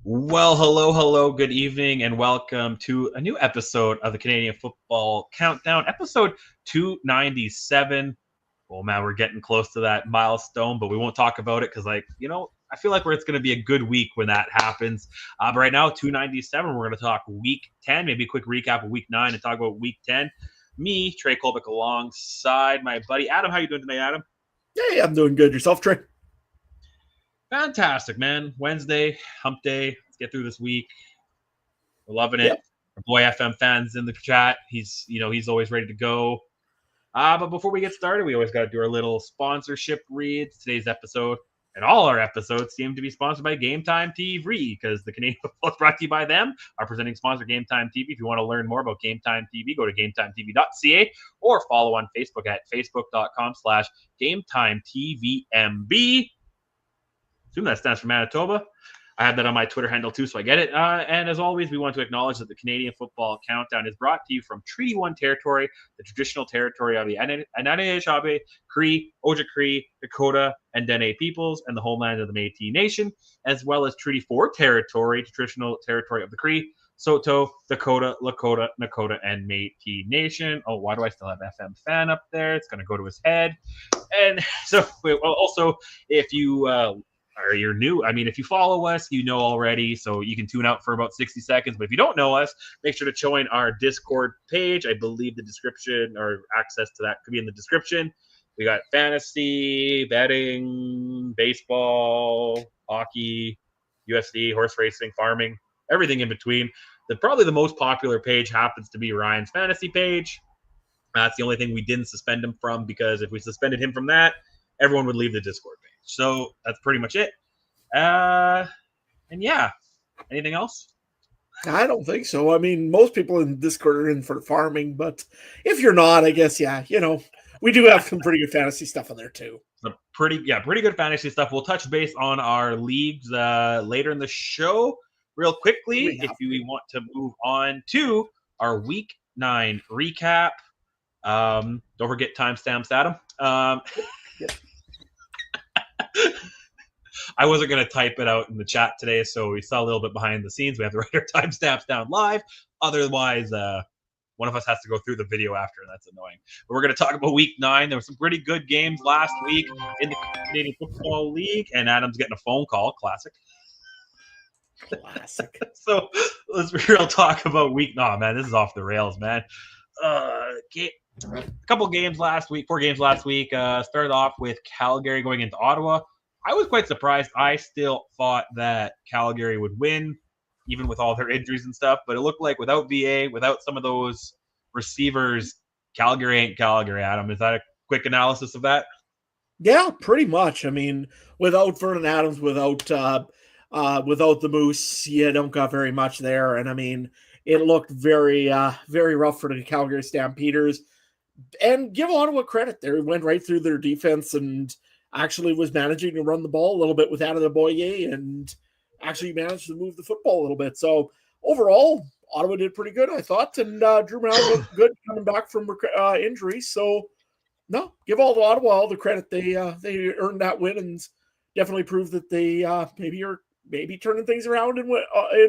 Well, hello, good evening, and welcome to a new episode of the Canadian Football Countdown, episode 297. Well, man, we're getting close to that milestone, but we won't talk about it because, I feel like it's going to be a good week when that happens. But right now, 297, we're going to talk week 10, maybe a quick recap of week 9 and talk about week 10. Me, Trey Colbick, alongside my buddy Adam. How you doing tonight, Adam? Hey, I'm doing good. Yourself, Trey? Fantastic, man. Wednesday, hump day. Let's get through this week. We're loving it. Yep. Our boy FM fans in the chat. He's always ready to go. But before we get started, we always got to do our little sponsorship reads. Today's episode and all our episodes seem to be sponsored by Game Time TV because the Canadian Football is brought to you by them. Our presenting sponsor, Game Time TV. If you want to learn more about Game Time TV, go to GameTimeTV.ca or follow on Facebook at facebook.com/GameTimeTVMB. Assume that stands for Manitoba. I have that on my Twitter handle too, so I get it. And as always, we want to acknowledge that the Canadian Football Countdown is brought to you from Treaty 1 territory, the traditional territory of the Anishinaabe, Cree, Ojibwe, Dakota, and Dene peoples, and the homeland of the Métis Nation, as well as Treaty 4 territory, the traditional territory of the Cree, Saulteaux, Dakota, Lakota, Nakota, and Métis Nation. Oh, why do I still have FM fan up there? It's going to go to his head. And so, also, if you... or you're new, if you follow us, you know already, so you can tune out for about 60 seconds. But if you don't know us, make sure to join our Discord page. I believe the description or access to that could be in the description. We got fantasy, betting, baseball, hockey, UFC, horse racing, farming, everything in between. Probably the most popular page happens to be Ryan's fantasy page. That's the only thing we didn't suspend him from, because if we suspended him from that, everyone would leave the Discord page. So that's pretty much it. And yeah, anything else? I don't think so. Most people in Discord are in for farming, but if you're not, I guess, we do have some pretty good fantasy stuff on there too. Pretty good fantasy stuff. We'll touch base on our leagues later in the show real quickly if we want to move on to our week 9 recap. Don't forget timestamps, Adam. I wasn't going to type it out in the chat today, so we saw a little bit behind the scenes. We have to write our timestamps down live. Otherwise, one of us has to go through the video after, and that's annoying. But we're going to talk about week 9. There were some pretty good games last week in the Canadian Football League, and Adam's getting a phone call. Classic. So let's real talk about week. No, man, this is off the rails, man. A couple games last week, 4 games last week. Started off with Calgary going into Ottawa. I was quite surprised. I still thought that Calgary would win, even with all their injuries and stuff. But it looked like without VA, without some of those receivers, Calgary ain't Calgary, Adam. Is that a quick analysis of that? Yeah, pretty much. Without Vernon Adams, without the Moose, you don't got very much there. And it looked very, very rough for the Calgary Stampeders. And give Ottawa credit. They went right through their defense and actually was managing to run the ball a little bit with Adetoboye and actually managed to move the football a little bit. So overall, Ottawa did pretty good, I thought, and Drew Brown looked good coming back from injury. So no, give Ottawa all the credit. They earned that win and definitely proved that they maybe turning things around in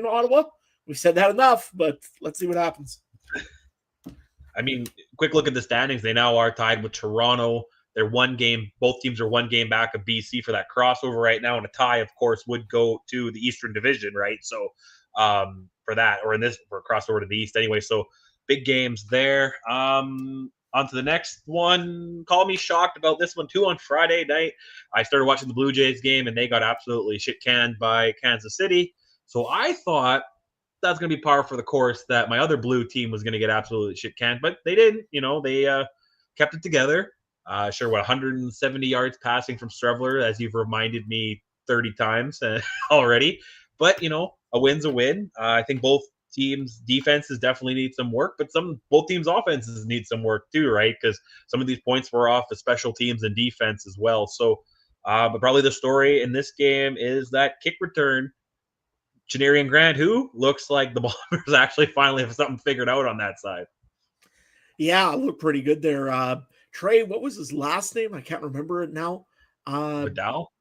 Ottawa. We've said that enough, but let's see what happens. Quick look at the standings. They now are tied with Toronto. They're one game. Both teams are one game back of BC for that crossover right now, and a tie, of course, would go to the Eastern Division, right? So for that, or for a crossover to the East anyway. So big games there. On to the next one. Call me shocked about this one too. On Friday night, I started watching the Blue Jays game, and they got absolutely shit canned by Kansas City. So I thought that's going to be par for the course that my other blue team was going to get absolutely shit canned, but they didn't. They kept it together. 170 yards passing from Strevler, as you've reminded me 30 times already. But, a win's a win. I think both teams' defenses definitely need some work, but both teams' offenses need some work too, right? Because some of these points were off of special teams and defense as well. So, but probably the story in this game is that kick return. Chenerian Grant, who looks like the Bombers actually finally have something figured out on that side. Yeah, it looked pretty good there. Trey, what was his last name? I can't remember it now. Vidal?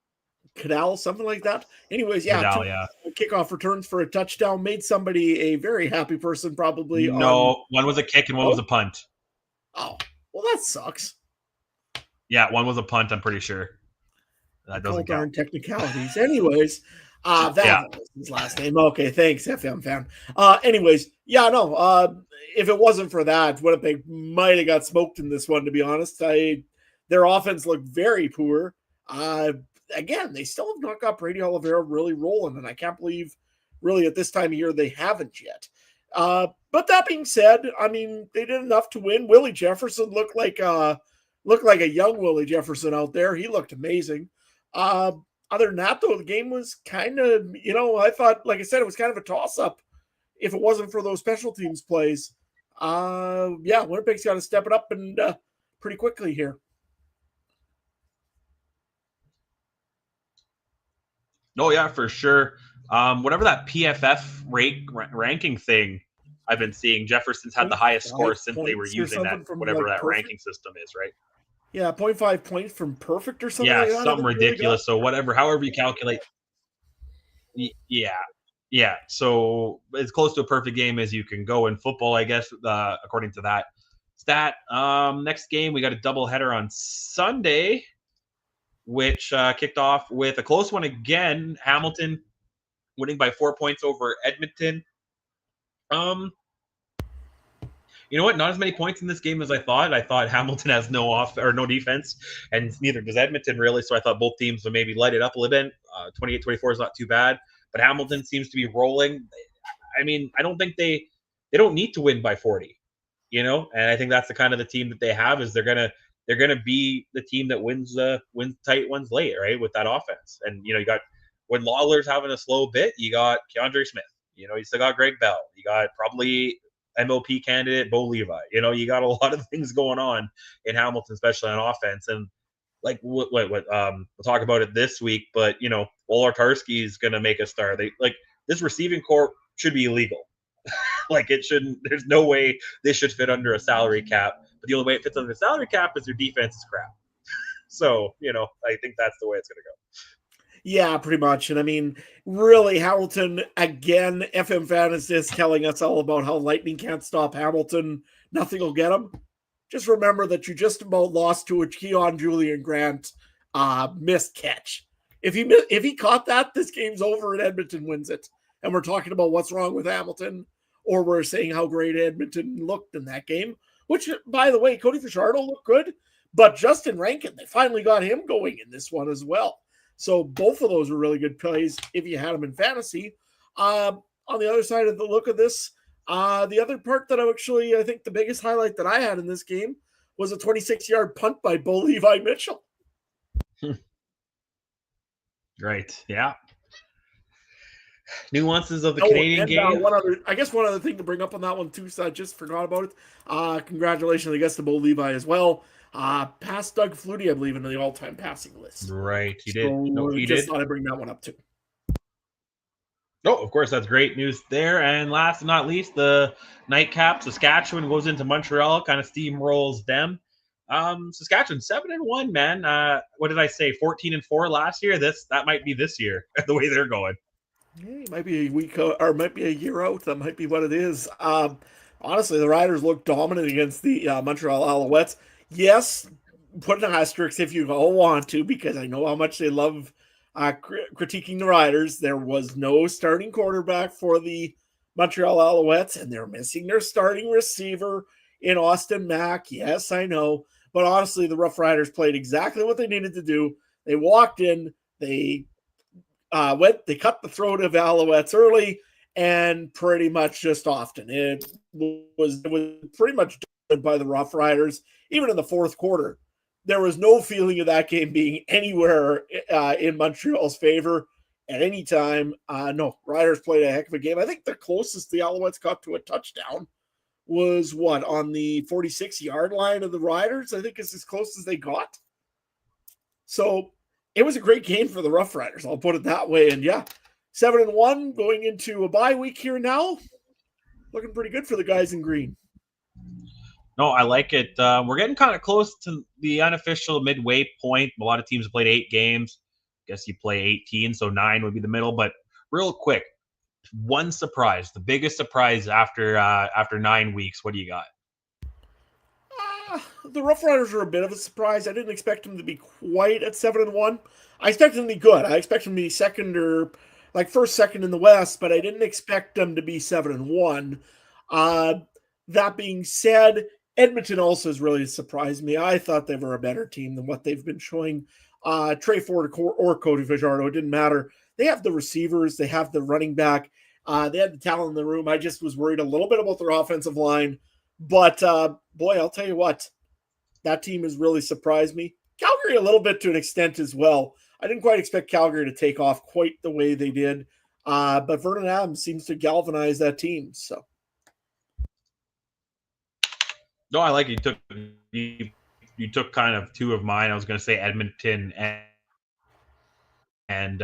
Cadell, something like that. Anyways, Vidal, two yeah. kickoff returns for a touchdown made somebody a very happy person, probably. No, one was a kick and one was a punt. Oh, well, that sucks. Yeah, one was a punt, I'm pretty sure. That doesn't count. Darn technicalities. Anyways, that was his last name. Okay, thanks, FM fan. Anyways, if it wasn't for that, Winnipeg might have got smoked in this one, to be honest. Their offense looked very poor. Again, they still have not got Brady Oliveira really rolling, and I can't believe really at this time of year they haven't yet. But that being said, I mean, they did enough to win. Willie Jefferson looked like a young Willie Jefferson out there. He looked amazing. Other than that, though, the game was kind of, I thought, like I said, it was kind of a toss-up if it wasn't for those special teams plays. Winnipeg's got to step it up and pretty quickly here. Oh, yeah, for sure. Whatever that PFF ranking thing I've been seeing, Jefferson's had the highest score since they were using that, whatever that ranking system is, right? Yeah, 0.5 points from perfect or something like that. Yeah, something ridiculous. So however you calculate. Yeah. So as close to a perfect game as you can go in football, I guess, according to that stat. Next game, we got a doubleheader on Sunday, which kicked off with a close one again. Hamilton winning by 4 points over Edmonton. You know what? Not as many points in this game as I thought. I thought Hamilton has no defense, and neither does Edmonton really. So I thought both teams would maybe light it up a little bit. 28-24 is not too bad, but Hamilton seems to be rolling. I mean, I don't think they don't need to win by 40, and I think that's the kind of the team that they have is they're gonna be the team that wins tight ones late, right, with that offense. And you got when Lawler's having a slow bit, you got Keandre Smith. You still got Greg Bell. You got probably MLP candidate Bo Levi. You got a lot of things going on in Hamilton, especially on offense. And like we'll talk about it this week, but Olartarski is going to make a star. This receiving corps should be illegal. Like it shouldn't. There's no way this should fit under a salary cap. But the only way it fits under the salary cap is their defense is crap. So I think that's the way it's going to go. Yeah, pretty much. And I mean, really, Hamilton, again, FM fan is just telling us all about how Lightning can't stop Hamilton. Nothing will get them. Just remember that you just about lost to a Keon Julian Grant missed catch. If he caught that, this game's over and Edmonton wins it. And we're talking about what's wrong with Hamilton, or we're saying how great Edmonton looked in that game, which, by the way, Cody Fajardo looked good, but Justin Rankin, they finally got him going in this one as well. So both of those were really good plays if you had them in fantasy. On the other side of the look of this, the other part that I think the biggest highlight that I had in this game was a 26-yard punt by Bo Levi Mitchell. Right, yeah. Nuances of the Canadian game. One other thing to bring up on that one too, so I just forgot about it. Congratulations, I guess, to Bo Levi as well. Past Doug Flutie, I believe, in the all-time passing list. Right, he did. He did. Thought I'd bring that one up too. Oh, of course, that's great news there. And last but not least, the nightcap, Saskatchewan goes into Montreal, kind of steamrolls them. Saskatchewan 7-1, man. What did I say? 14-4 last year. That might be this year, the way they're going. Yeah, it might be a week or might be a year out. That might be what it is. Honestly, the Riders look dominant against the Montreal Alouettes. Yes, put an asterisk if you all want to, because I know how much they love critiquing the Riders. There was no starting quarterback for the Montreal Alouettes, and they're missing their starting receiver in Austin Mack. Yes, I know. But honestly, the Rough Riders played exactly what they needed to do. They walked in, they cut the throat of Alouettes early, and pretty much just often. It was pretty much done by the Rough Riders. Even in the fourth quarter, there was no feeling of that game being anywhere in Montreal's favor at any time. No, Riders played a heck of a game. I think the closest the Alouettes got to a touchdown was on the 46-yard line of the Riders. I think it's as close as they got. So it was a great game for the Rough Riders. I'll put it that way. And yeah, 7-1 going into a bye week here now. Looking pretty good for the guys in green. No, I like it. We're getting kind of close to the unofficial midway point. A lot of teams have played 8 games. guess you play 18, so 9 would be the middle. But real quick, one surprise, the biggest surprise after 9 weeks. What do you got? The Rough Riders are a bit of a surprise. I didn't expect them to be quite at 7-1. I expected them to be good. I expected them to be second or like first, second in the West, but I didn't expect them to be 7-1. That being said, Edmonton also has really surprised me. I thought they were a better team than what they've been showing. Trey Ford or Cody Fajardo, it didn't matter. They have the receivers, they have the running back, they had the talent in the room. I just was worried a little bit about their offensive line. But boy, I'll tell you what, that team has really surprised me. Calgary a little bit to an extent as well. I didn't quite expect Calgary to take off quite the way they did. But Vernon Adams seems to galvanize that team. So. No, I like it. You took kind of two of mine. I was going to say Edmonton and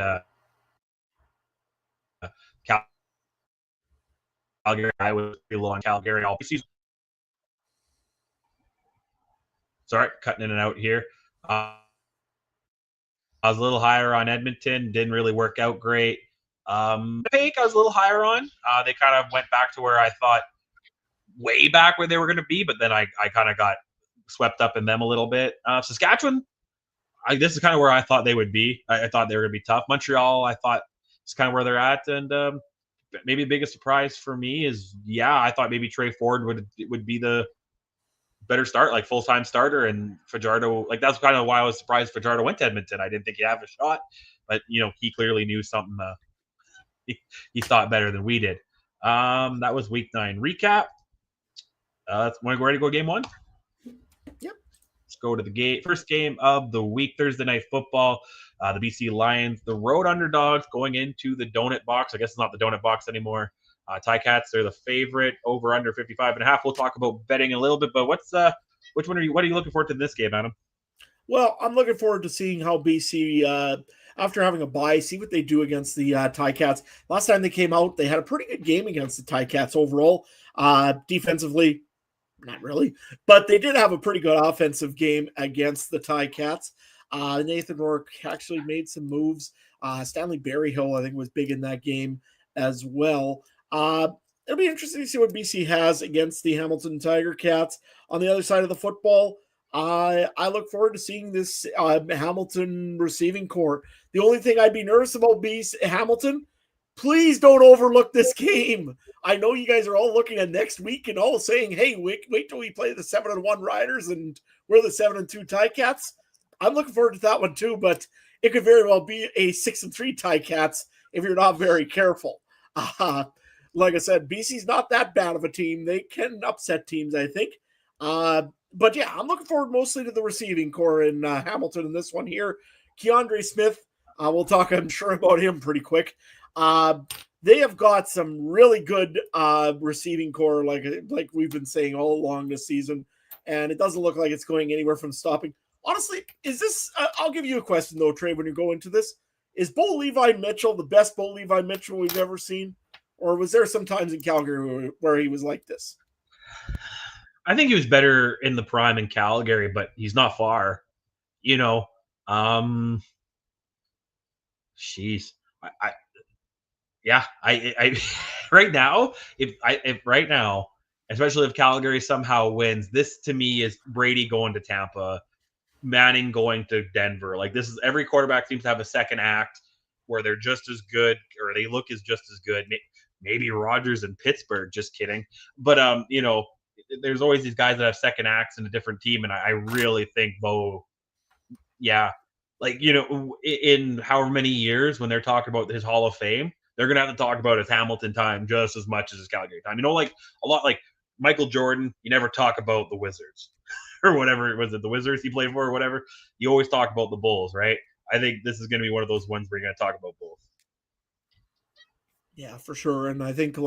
Calgary. I was pretty low on Calgary all season. Sorry, cutting in and out here. I was a little higher on Edmonton. Didn't really work out great. Winnipeg, I was a little higher on. They kind of went back to where I thought way back where they were going to be, but then I kind of got swept up in them a little bit. Saskatchewan, this is kind of where I thought they would be. I thought they were going to be tough. Montreal, I thought it's kind of where they're at. And maybe the biggest surprise for me is, I thought maybe Trey Ford would be the better start, like full-time starter, and Fajardo, like that's kind of why I was surprised Fajardo went to Edmonton. I didn't think he'd have a shot, but he clearly knew something. He thought better than we did. That was week 9 recap. We're ready to go game 1. Yep. Let's go to the first game of the week, Thursday night football. The BC Lions, the road underdogs, going into the donut box. I guess it's not the donut box anymore. Ticats, they're the favorite, over under 55.5. We'll talk about betting in a little bit, but what are you looking forward to in this game, Adam? Well, I'm looking forward to seeing how BC, after having a bye, see what they do against the Ticats. Last time they came out, they had a pretty good game against the Ticats overall. Defensively, not really, but they did have a pretty good offensive game against the Ticats. Nathan Rourke actually made some moves. Stanley Berryhill, I think, was big in that game as well. It'll be interesting to see what BC has against the Hamilton Tiger Cats. On the other side of the football, I look forward to seeing this Hamilton receiving core. The only thing I'd be nervous about Hamilton, please don't overlook this game. I know you guys are all looking at next week and all saying, hey, wait till we play the 7-1 Riders and we're the 7-2 Ticats. I'm looking forward to that one too, but it could very well be a 6-3 Ticats if you're not very careful. Like I said, BC's not that bad of a team. They can upset teams, I think. But yeah, I'm looking forward mostly to the receiving core in Hamilton in this one here. Keandre Smith, we'll talk, I'm sure, about him pretty quick. They have got some really good receiving core, like we've been saying all along this season, and it doesn't look like it's going anywhere from stopping. Honestly, is this? I'll give you a question though, Trey. When you go into this, is Bo Levi Mitchell the best Bo Levi Mitchell we've ever seen, or was there some times in Calgary where he was like this? I think he was better in the prime in Calgary, but he's not far. Jeez, I right now, if right now, especially if Calgary somehow wins, this to me is Brady going to Tampa, Manning going to Denver. Like, this is, every quarterback seems to have a second act where they're just as good, or they look as just as good. Maybe Rodgers in Pittsburgh, just kidding. But there's always these guys that have second acts in a different team, and I really think Bo, in however many years when they're talking about his Hall of Fame, they're gonna have to talk about his Hamilton time just as much as his Calgary time. Like a lot, like Michael Jordan, you never talk about the Wizards or whatever. Was it the Wizards he played for or whatever? You always talk about the Bulls, right? I think this is going to be one of those ones where you're going to talk about both. Yeah, for sure. And I think,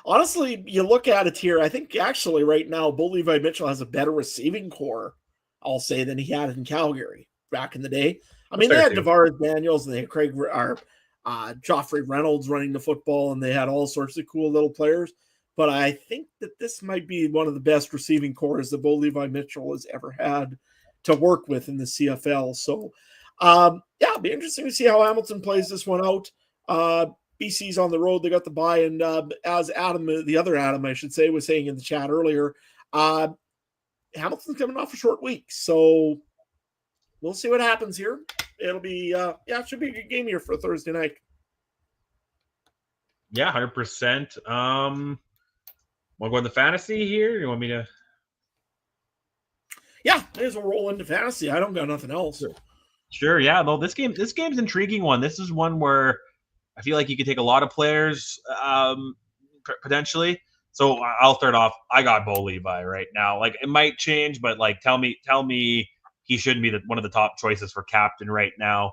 honestly, you look at it here, I think actually right now, Bo Levi Mitchell has a better receiving core, I'll say, than he had in Calgary back in the day. I mean, they had Tavares Daniels and they had Joffrey Reynolds running the football, and they had all sorts of cool little players. But I think that this might be one of the best receiving cores that Bo Levi Mitchell has ever had to work with in the CFL. So It'll be interesting to see how Hamilton plays this one out. BC's on the road. They got the bye. And as Adam, the other Adam, I should say, was saying in the chat earlier, Hamilton's coming off a short week. So we'll see what happens here. It'll be, it should be a good game here for Thursday night. Yeah, 100%. Want to go into fantasy here? You want me to? Yeah, may as well roll into fantasy. I don't got nothing else. Sure. Yeah. Though this game's an intriguing one. This is one where I feel like you could take a lot of players potentially. So I'll start off. I got Bo Levi right now. Like it might change, but like tell me he shouldn't be one of the top choices for captain right now.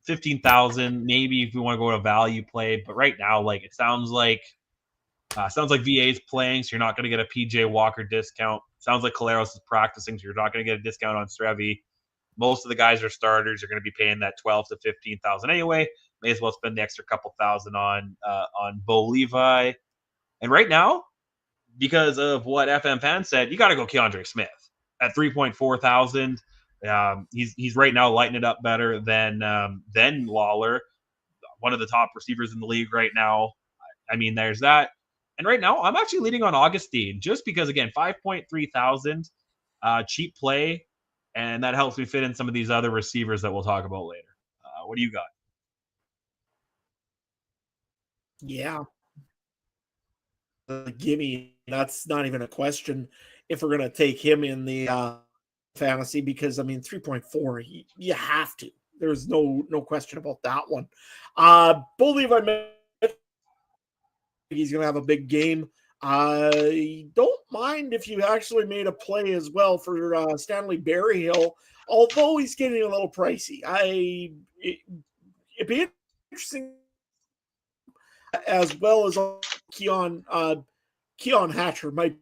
15,000, maybe if we want to go to a value play, but right now, like it sounds like VA's playing, so you're not going to get a PJ Walker discount. Sounds like Caleros is practicing, so you're not going to get a discount on Strevy. Most of the guys are starters. You're going to be paying that 12 to 15,000 anyway. May as well spend the extra couple thousand on Bo Levi. And right now, because of what FM Fan said, you got to go Keandre Smith at 3.4 thousand. He's right now lighting it up better than Lawler, one of the top receivers in the league right now. I mean, there's that. And right now, I'm actually leading on Augustine just because, again, 5.3 thousand, cheap play, and that helps me fit in some of these other receivers that we'll talk about later. What do you got? Yeah. Gimme. That's not even a question if we're going to take him in the fantasy because, I mean, 3.4, you have to. There's no question about that one. Believe he's going to have a big game. I don't mind if you actually made a play as well for Stanley Berryhill, although he's getting a little pricey. It'd be interesting as well as Keon Hatcher might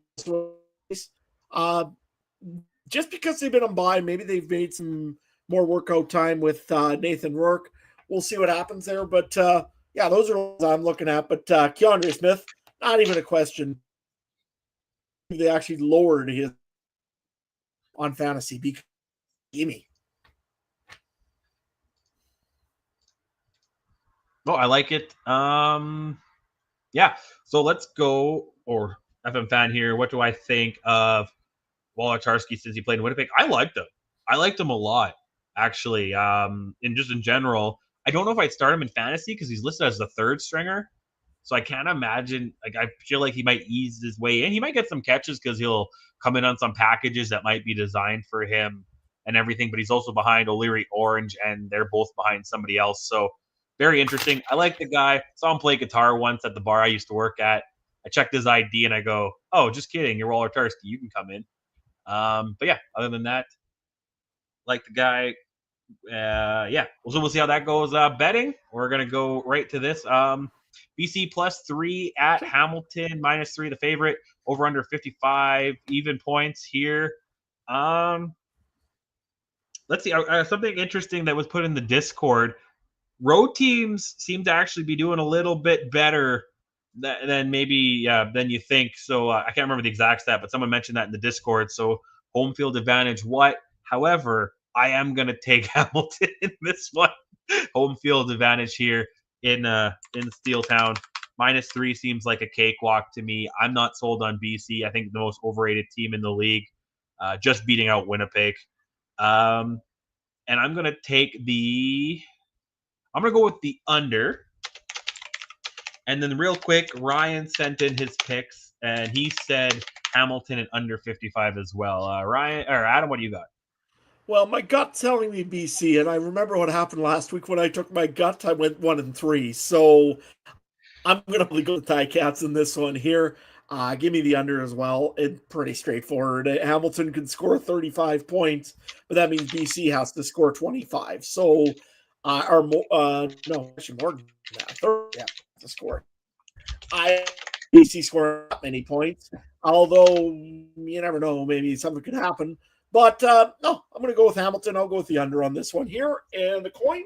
just because they've been on bye, maybe they've made some more workout time with Nathan Rourke. We'll see what happens there. But those are those I'm looking at. But Keandre Smith, not even a question. They actually lowered his on fantasy because gimme. Oh, I like it. Yeah. So let's go, or FM Fan here. What do I think of Wolodarski since he played in Winnipeg? I liked him. I liked him a lot, actually. And just in general, I don't know if I'd start him in fantasy because he's listed as the third stringer. So I can't imagine. Like I feel like he might ease his way in. He might get some catches because he'll come in on some packages that might be designed for him and everything. But he's also behind O'Leary Orange, and they're both behind somebody else. So very interesting. I like the guy. Saw him play guitar once at the bar I used to work at. I checked his ID and I go, "Oh, just kidding. You're Wolodarski. You can come in." But yeah, other than that, like the guy. So we'll see how that goes. Betting, we're gonna go right to this. BC +3 at Hamilton, -3 the favorite, over under 55 even points here. Let's see, something interesting that was put in the Discord. Road teams seem to actually be doing a little bit better than maybe than you think. So I can't remember the exact stat, but someone mentioned that in the Discord. So home field advantage, what? However, I am going to take Hamilton in this one. Home field advantage here in Steeltown. -3 seems like a cakewalk to me. I'm not sold on BC. I think the most overrated team in the league, just beating out Winnipeg. And I'm going to go with the under. And then real quick, Ryan sent in his picks, and he said Hamilton and under 55 as well. Ryan or Adam, what do you got? Well, my gut's telling me BC, and I remember what happened last week when I took my gut. I went 1-3, so I'm going to probably go with Ticats in this one here. Give me the under as well. It's pretty straightforward. Hamilton can score 35 points, but that means BC has to score 25. So, actually more than that. 30 to score. BC score that many points, although you never know. Maybe something could happen. But no, I'm going to go with Hamilton. I'll go with the under on this one here. And the coin,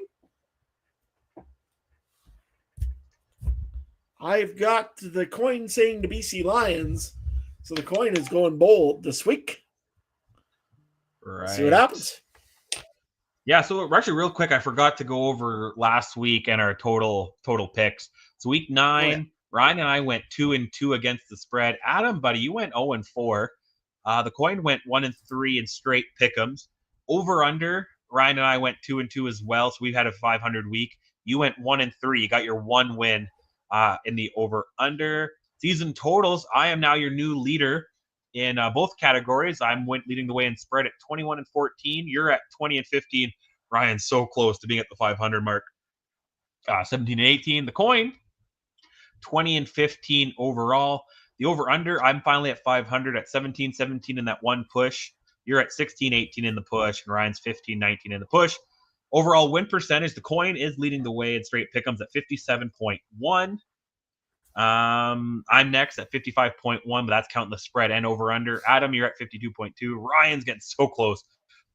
I've got the coin saying the BC Lions. So the coin is going bold this week. Right. See what happens. Yeah, so actually, real quick, I forgot to go over last week and our total picks. So week 9, Oh, yeah. Ryan and I went 2-2 against the spread. Adam, buddy, you went 0-4. The coin went 1-3 in straight pick'ems. Over under, Ryan and I went 2-2 as well. So we've had a 500 week. You went 1-3. You got your one win in the over under season totals. I am now your new leader in both categories. I'm leading the way in spread at 21-14. You're at 20-15. Ryan's so close to being at the 500 mark. 17-18. The coin, 20-15 overall. The over-under, I'm finally at 500 at 17-17 in that one push. You're at 16-18 in the push, and Ryan's 15-19 in the push. Overall win percentage, the coin is leading the way in straight pick'ems at 57.1. I'm next at 55.1, but that's counting the spread and over-under. Adam, you're at 52.2. Ryan's getting so close,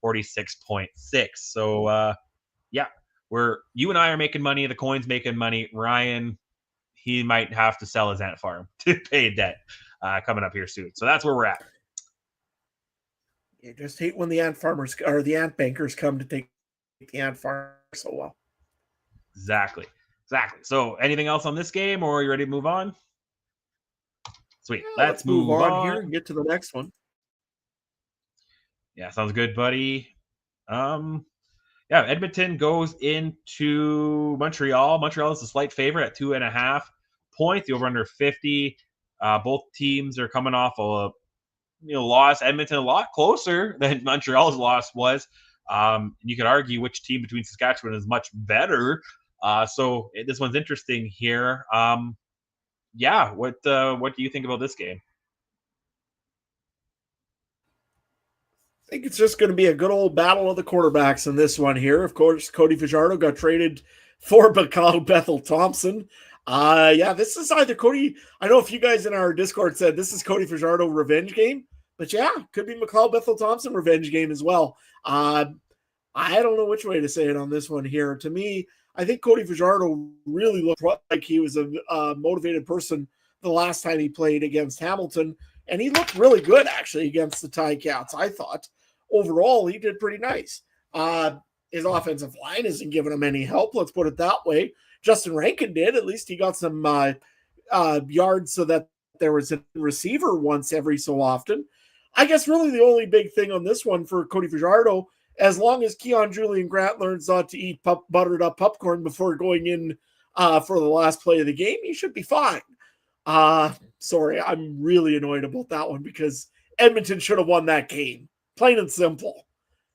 46.6. So, yeah, you and I are making money. The coin's making money. Ryan, he might have to sell his ant farm to pay debt coming up here soon. So that's where we're at. You just hate when the ant farmers or the ant bankers come to take the ant farm so well. Exactly. So anything else on this game, or are you ready to move on? Sweet. Yeah, let's move on here and get to the next one. Yeah, sounds good, buddy. Yeah, Edmonton goes into Montreal. Montreal is a slight favorite at 2.5 points. The over under 50. Both teams are coming off a loss. Edmonton a lot closer than Montreal's loss was. You could argue which team between Saskatchewan is much better. So this one's interesting here. Yeah, what do you think about this game? I think it's just going to be a good old battle of the quarterbacks in this one here. Of course, Cody Fajardo got traded for McLeod Bethel-Thompson. Yeah, this is either Cody. I know a few guys in our Discord said this is Cody Fajardo revenge game, but yeah, could be McLeod Bethel-Thompson revenge game as well. I don't know which way to say it on this one here. To me, I think Cody Fajardo really looked like he was a motivated person the last time he played against Hamilton, and he looked really good actually against the Ticats, I thought. Overall, he did pretty nice. His offensive line isn't giving him any help, let's put it that way. Justin Rankin did. At least he got some yards so that there was a receiver once every so often. I guess really the only big thing on this one for Cody Fajardo, as long as Keon Julian Grant learns not to eat buttered up popcorn before going in for the last play of the game, he should be fine. Sorry, I'm really annoyed about that one because Edmonton should have won that game. Plain and simple.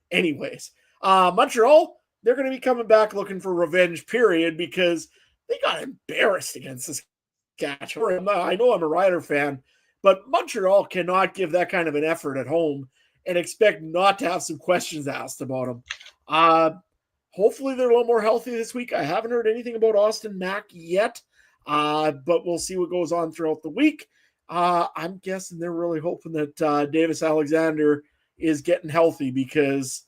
Anyways, Montreal, they're going to be coming back looking for revenge, period, because they got embarrassed against Saskatchewan. I know I'm a Rider fan, but Montreal cannot give that kind of an effort at home and expect not to have some questions asked about them. Hopefully they're a little more healthy this week. I haven't heard anything about Austin Mack yet, but we'll see what goes on throughout the week. I'm guessing they're really hoping that Davis Alexander is getting healthy because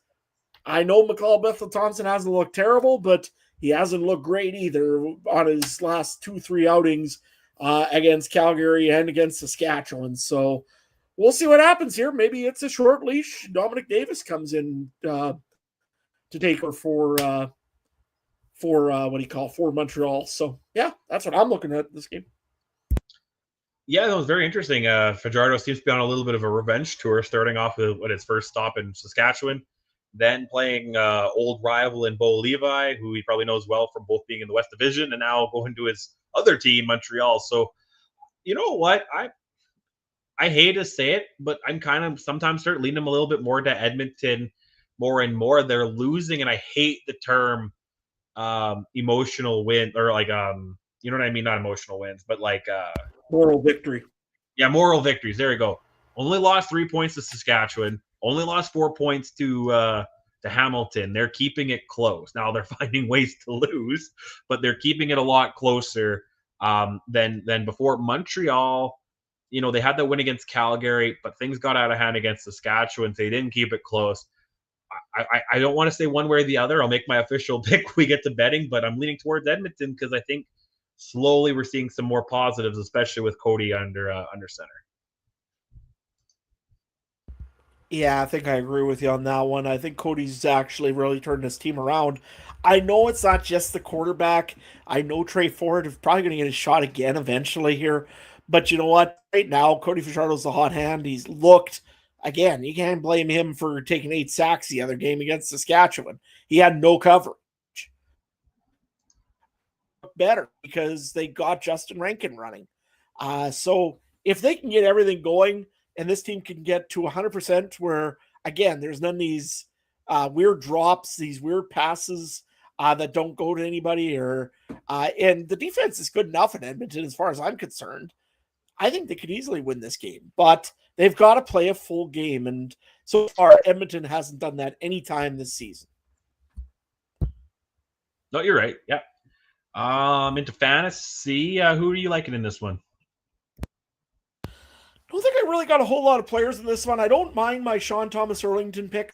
I know McLeod Bethel-Thompson hasn't looked terrible, but he hasn't looked great either on his last 2-3 outings against Calgary and against Saskatchewan. So we'll see what happens here. Maybe it's a short leash. Dominic Davis comes in to take her for Montreal. So yeah, that's what I'm looking at this game. Yeah, that was very interesting. Fajardo seems to be on a little bit of a revenge tour, starting off with his first stop in Saskatchewan, then playing old rival in Bo Levi, who he probably knows well from both being in the West Division, and now going to his other team, Montreal. So, you know what? I hate to say it, but I'm kind of sometimes start leaning them a little bit more to Edmonton more and more. They're losing, and I hate the term emotional win, or like you know what I mean? Not emotional wins, but like moral victory. Yeah, moral victories. There you go. Only lost 3 points to Saskatchewan. Only lost 4 points to Hamilton. They're keeping it close. Now they're finding ways to lose, but they're keeping it a lot closer than before. Montreal, they had that win against Calgary, but things got out of hand against Saskatchewan. So they didn't keep it close. I don't want to say one way or the other. I'll make my official pick when we get to betting, but I'm leaning towards Edmonton because I think slowly we're seeing some more positives, especially with Cody under center. Yeah, I think I agree with you on that one. I think Cody's actually really turned his team around. I know it's not just the quarterback. I know Trey Ford is probably going to get a shot again eventually here. But you know what? Right now, Cody Fajardo's the hot hand. He's looked, again, you can't blame him for taking 8 sacks the other game against Saskatchewan. He had no coverage. Better because they got Justin Rankin running. So if they can get everything going and this team can get to 100% where, again, there's none of these weird drops, these weird passes that don't go to anybody, and the defense is good enough in Edmonton as far as I'm concerned. I think they could easily win this game, but they've got to play a full game. And so far, Edmonton hasn't done that any time this season. No, you're right. Yeah. Into fantasy. Who are you liking in this one? I don't think I really got a whole lot of players in this one. I don't mind my Sean Thomas Erlington pick.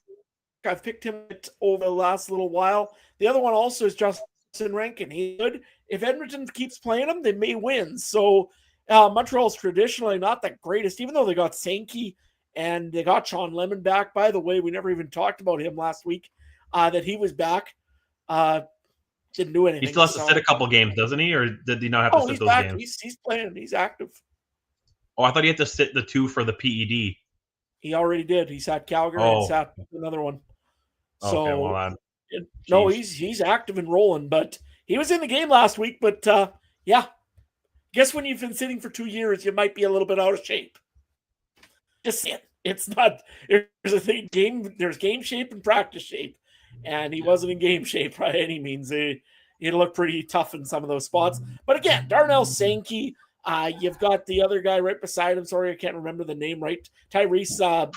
I've picked him over the last little while. The other one also is Justin Rankin. He's good. If Edmonton keeps playing him, they may win. So Montreal's traditionally not the greatest, even though they got Sankey and they got Sean Lemon back. By the way, we never even talked about him last week, that he was back. Didn't do anything. He still has to sit a couple games, doesn't he? Or did he not have to sit those back. games? He's playing. He's active. Oh, I thought he had to sit the 2 for the PED. He already did. He sat Calgary and sat another one. So, okay, well, no, he's active and rolling, but he was in the game last week. But yeah, guess when you've been sitting for 2 years, you might be a little bit out of shape. Just saying. It's not. There's a thing. There's game shape and practice shape, and he wasn't in game shape by any means. It looked pretty tough in some of those spots. But again, Darnell Sankey. You've got the other guy right beside him. Sorry, I can't remember the name right. Tyrese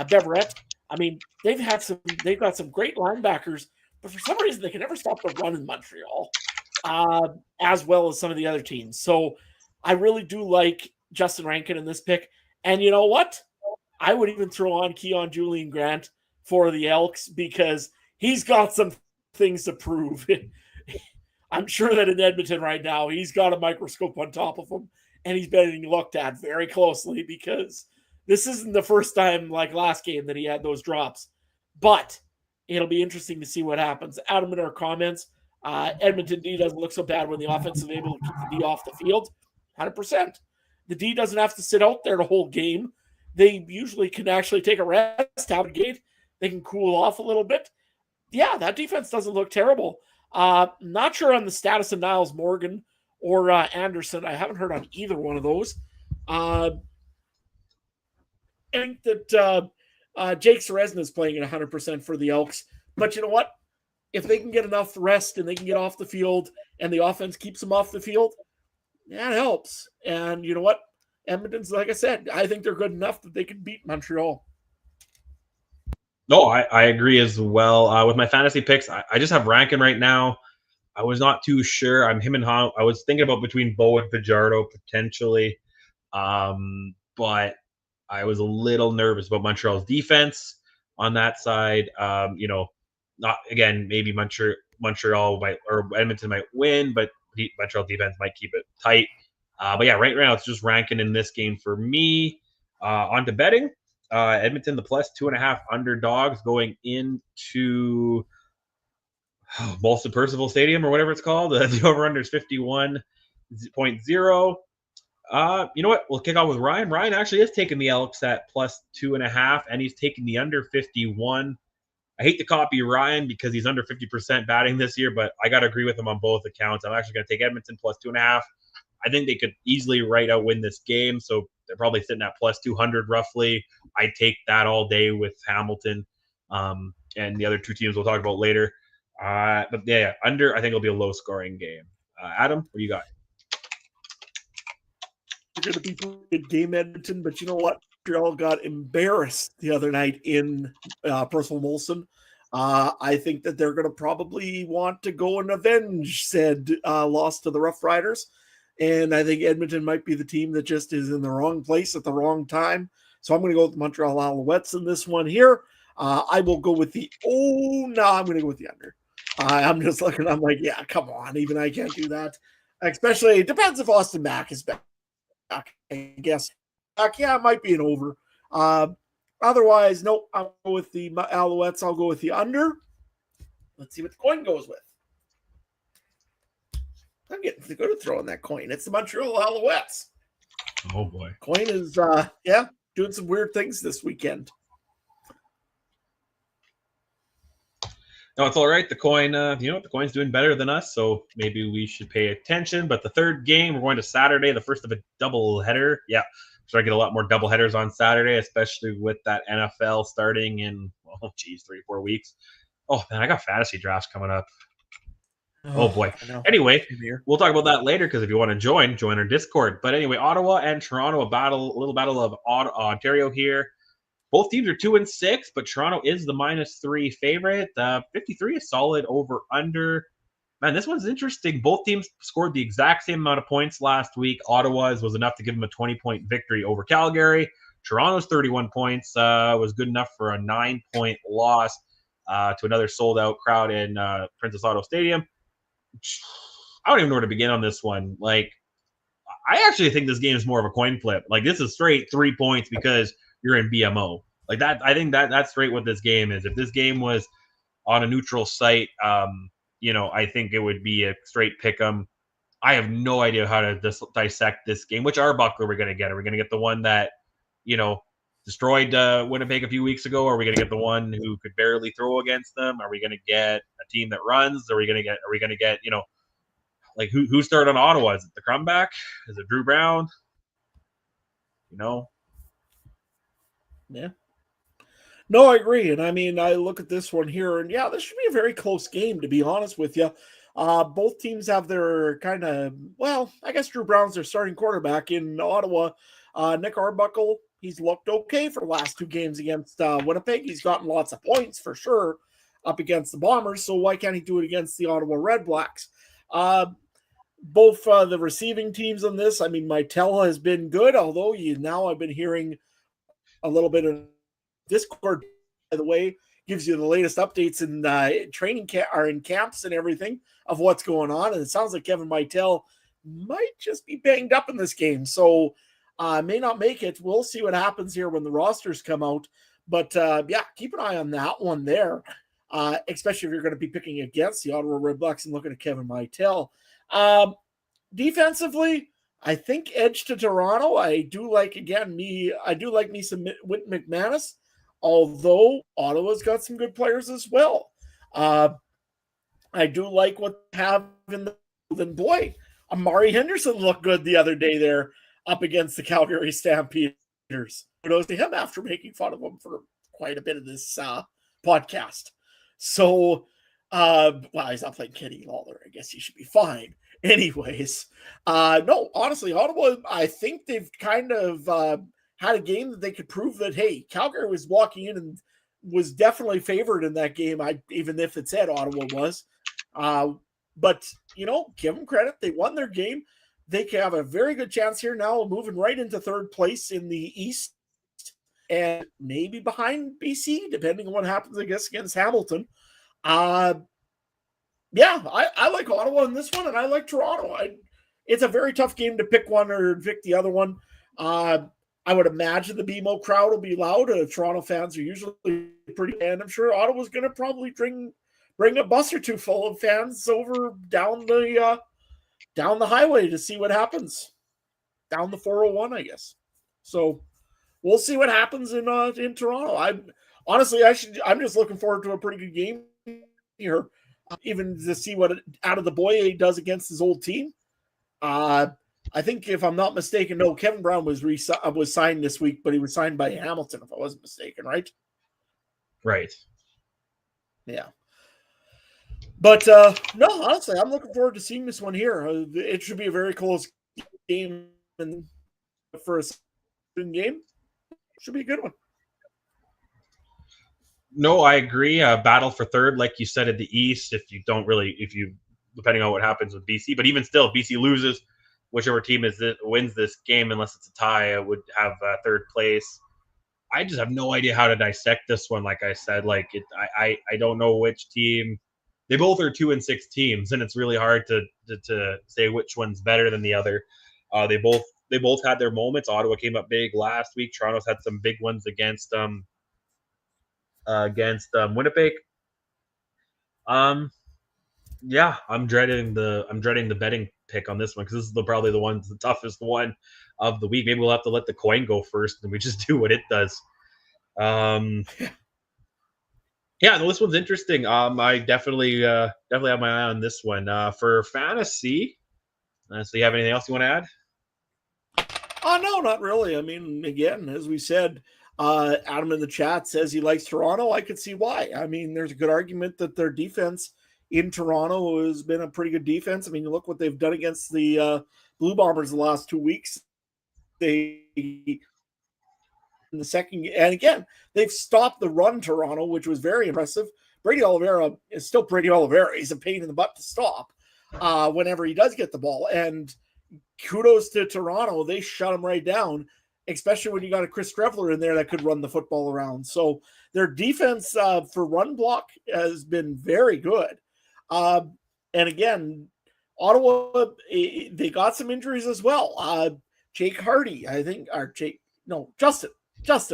Beverett. I mean, they've got some great linebackers, but for some reason they can never stop the run in Montreal, as well as some of the other teams. So I really do like Justin Rankin in this pick. And you know what? I would even throw on Keon Julian Grant for the Elks because he's got some things to prove. I'm sure that in Edmonton right now, he's got a microscope on top of him, and he's being looked at very closely because this isn't the first time like last game that he had those drops. But it'll be interesting to see what happens. Adam, in our comments, Edmonton D doesn't look so bad when the offense is able to keep the D off the field. 100%. The D doesn't have to sit out there the whole game. They usually can actually take a rest out of the gate. They can cool off a little bit. Yeah, that defense doesn't look terrible. Not sure on the status of Niles Morgan or Anderson. I haven't heard on either one of those. I think that Jake Serezna is playing at 100% for the Elks. But you know what? If they can get enough rest and they can get off the field and the offense keeps them off the field, that helps. And you know what? Edmonton's, like I said, I think they're good enough that they can beat Montreal. No, I agree as well. With my fantasy picks, I just have Rankin right now. I was not too sure. I'm him and Han. I was thinking about between Bo and Fajardo potentially, but I was a little nervous about Montreal's defense on that side. Not again. Maybe Montreal might or Edmonton might win, but Montreal defense might keep it tight. But yeah, right now it's just Rankin in this game for me. On to betting. Edmonton, the plus 2.5 underdogs going into Molson Percival Stadium or whatever it's called. The over-under is 51.0. You know what? We'll kick off with Ryan. Ryan actually is taking the Elks at plus 2.5, and he's taking the under 51. I hate to copy Ryan because he's under 50% batting this year, but I got to agree with him on both accounts. I'm actually going to take Edmonton plus 2.5. I think they could easily win this game, so they're probably sitting at plus 200 roughly. I take that all day with Hamilton and the other two teams we'll talk about later. But yeah, under, I think it'll be a low-scoring game. Adam, what do you got? They're going to be a good game, Edmonton, but you know what? Montreal got embarrassed the other night in Percival Molson. I think that they're going to probably want to go and avenge said loss to the Rough Riders. And I think Edmonton might be the team that just is in the wrong place at the wrong time. So I'm going to go with the Montreal Alouettes in this one here. I will go with I'm going to go with the under. I'm just looking, I'm like, yeah, come on. Even I can't do that. Especially, it depends if Austin Mack is back, I guess. Yeah, it might be an over. Otherwise, nope, I'll go with the Alouettes. I'll go with the under. Let's see what the coin goes with. I'm getting good at throwing that coin. It's the Montreal Alouettes. Oh, boy. Coin is, doing some weird things this weekend. No, it's all right. The coin, the coin's doing better than us, so maybe we should pay attention. But the third game, we're going to Saturday, the first of a double header. Yeah, so I get a lot more double headers on Saturday, especially with that NFL starting in, 3-4 weeks. Oh, man, I got fantasy drafts coming up. Oh boy. Anyway, we'll talk about that later because if you want to join our Discord. But anyway, Ottawa and Toronto, a little battle of Ontario here. Both teams are 2-6, but Toronto is the -3 favorite. 53 is solid over under. Man, this one's interesting. Both teams scored the exact same amount of points last week. Ottawa's was enough to give them a 20-point victory over Calgary. Toronto's 31 points was good enough for a 9-point loss to another sold-out crowd in Princess Auto Stadium. I don't even know where to begin on this one. Like, I actually think this game is more of a coin flip. Like, this is straight 3 points because you're in BMO. Like that, I think that's straight what this game is. If this game was on a neutral site, I think it would be a straight pick 'em. I have no idea how to dissect this game. Which Arbuckle are we going to get? Are we going to get the one that, destroyed Winnipeg a few weeks ago? Are we going to get the one who could barely throw against them? Are we going to get a team that runs? Are we going to get, like who started on Ottawa? Is it the Crumback? Is it Drew Brown? Yeah. No, I agree. And I mean, I look at this one here, and yeah, this should be a very close game, to be honest with you. Both teams have their kind of, I guess Drew Brown's their starting quarterback in Ottawa. Nick Arbuckle, he's looked okay for the last 2 games against Winnipeg. He's gotten lots of points for sure up against the Bombers. So why can't he do it against the Ottawa Red Blacks? Both the receiving teams on this, I mean, Mytel has been good, although now I've been hearing a little bit of Discord, by the way, gives you the latest updates in training or in camps and everything of what's going on. And it sounds like Kevin Mytel might just be banged up in this game. So may not make it. We'll see what happens here when the rosters come out. But keep an eye on that one there, especially if you're going to be picking against the Ottawa Red Blacks and looking at Kevin Mytel. Defensively, I think edge to Toronto. I do like me some Whit McManus, although Ottawa's got some good players as well. I do like what they have in the then boy, Amari Henderson looked good the other day there up against the Calgary Stampeders. Kudos to him after making fun of him for quite a bit of this podcast. So, he's not playing Kenny Lawler. I guess he should be fine. Anyways, no, honestly, Ottawa, I think they've kind of had a game that they could prove that, hey, Calgary was walking in and was definitely favored in that game, even if it said Ottawa was. But, give them credit. They won their game. They can have a very good chance here now of moving right into third place in the East and maybe behind BC, depending on what happens, I guess, against Hamilton. I like Ottawa in this one, and I like Toronto. It's a very tough game to pick one or pick the other one. I would imagine the BMO crowd will be loud. Toronto fans are usually pretty, and I'm sure Ottawa's going to probably bring a bus or two full of fans over down the highway to see what happens. Down the 401, I guess. So we'll see what happens in Toronto. I'm just looking forward to a pretty good game here. Even to see what out of the boy does against his old team. I think, if I'm not mistaken, no, Kevin Brown was signed this week, but he was signed by Hamilton, if I wasn't mistaken, right? Right. Yeah. But no, honestly, I'm looking forward to seeing this one here. It should be a very close game, and for a second game, it should be a good one. No, I agree. Battle for third, like you said, in the East. Depending on what happens with BC, but even still, if BC loses, whichever team wins this game, unless it's a tie, would have third place. I just have no idea how to dissect this one. Like I said, I don't know which team. They both are 2-6 teams, and it's really hard to say which one's better than the other. They both had their moments. Ottawa came up big last week. Toronto's had some big ones against them. against Winnipeg. Yeah, I'm dreading the betting pick on this one because this is probably the toughest one of the week. Maybe we'll have to let the coin go first and we just do what it does. Yeah, no, this one's interesting. I definitely have my eye on this one. For fantasy, so you have anything else you want to add? No, not really. I mean, again, as we said, Adam in the chat says he likes Toronto. I could see why. I mean, there's a good argument that their defense in Toronto has been a pretty good defense. I mean, look what they've done against the Blue Bombers the last 2 weeks. They in the second, and again, they've stopped the run Toronto, which was very impressive. Brady Oliveira is still Brady Oliveira. He's a pain in the butt to stop whenever he does get the ball. And kudos to Toronto. They shut him right down, especially when you got a Chris Strevler in there that could run the football around. So their defense for run block has been very good. And again, Ottawa, they got some injuries as well. Jake Hardy, I think, or Justin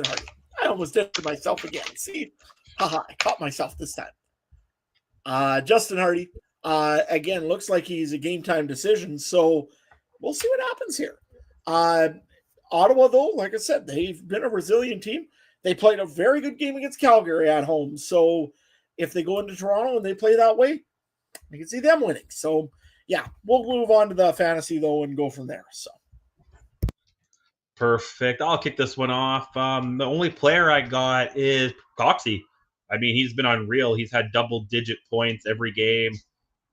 Hardy. I almost did it myself again. See, I caught myself this time. Justin Hardy, again, looks like he's a game time decision. So we'll see what happens here. Ottawa, though, like I said, they've been a resilient team. They played a very good game against Calgary at home. So if they go into Toronto and they play that way, you can see them winning. So, yeah, we'll move on to the fantasy, though, and go from there. So. Perfect. I'll kick this one off. The only player I got is Coxie. I mean, he's been unreal. He's had double-digit points every game,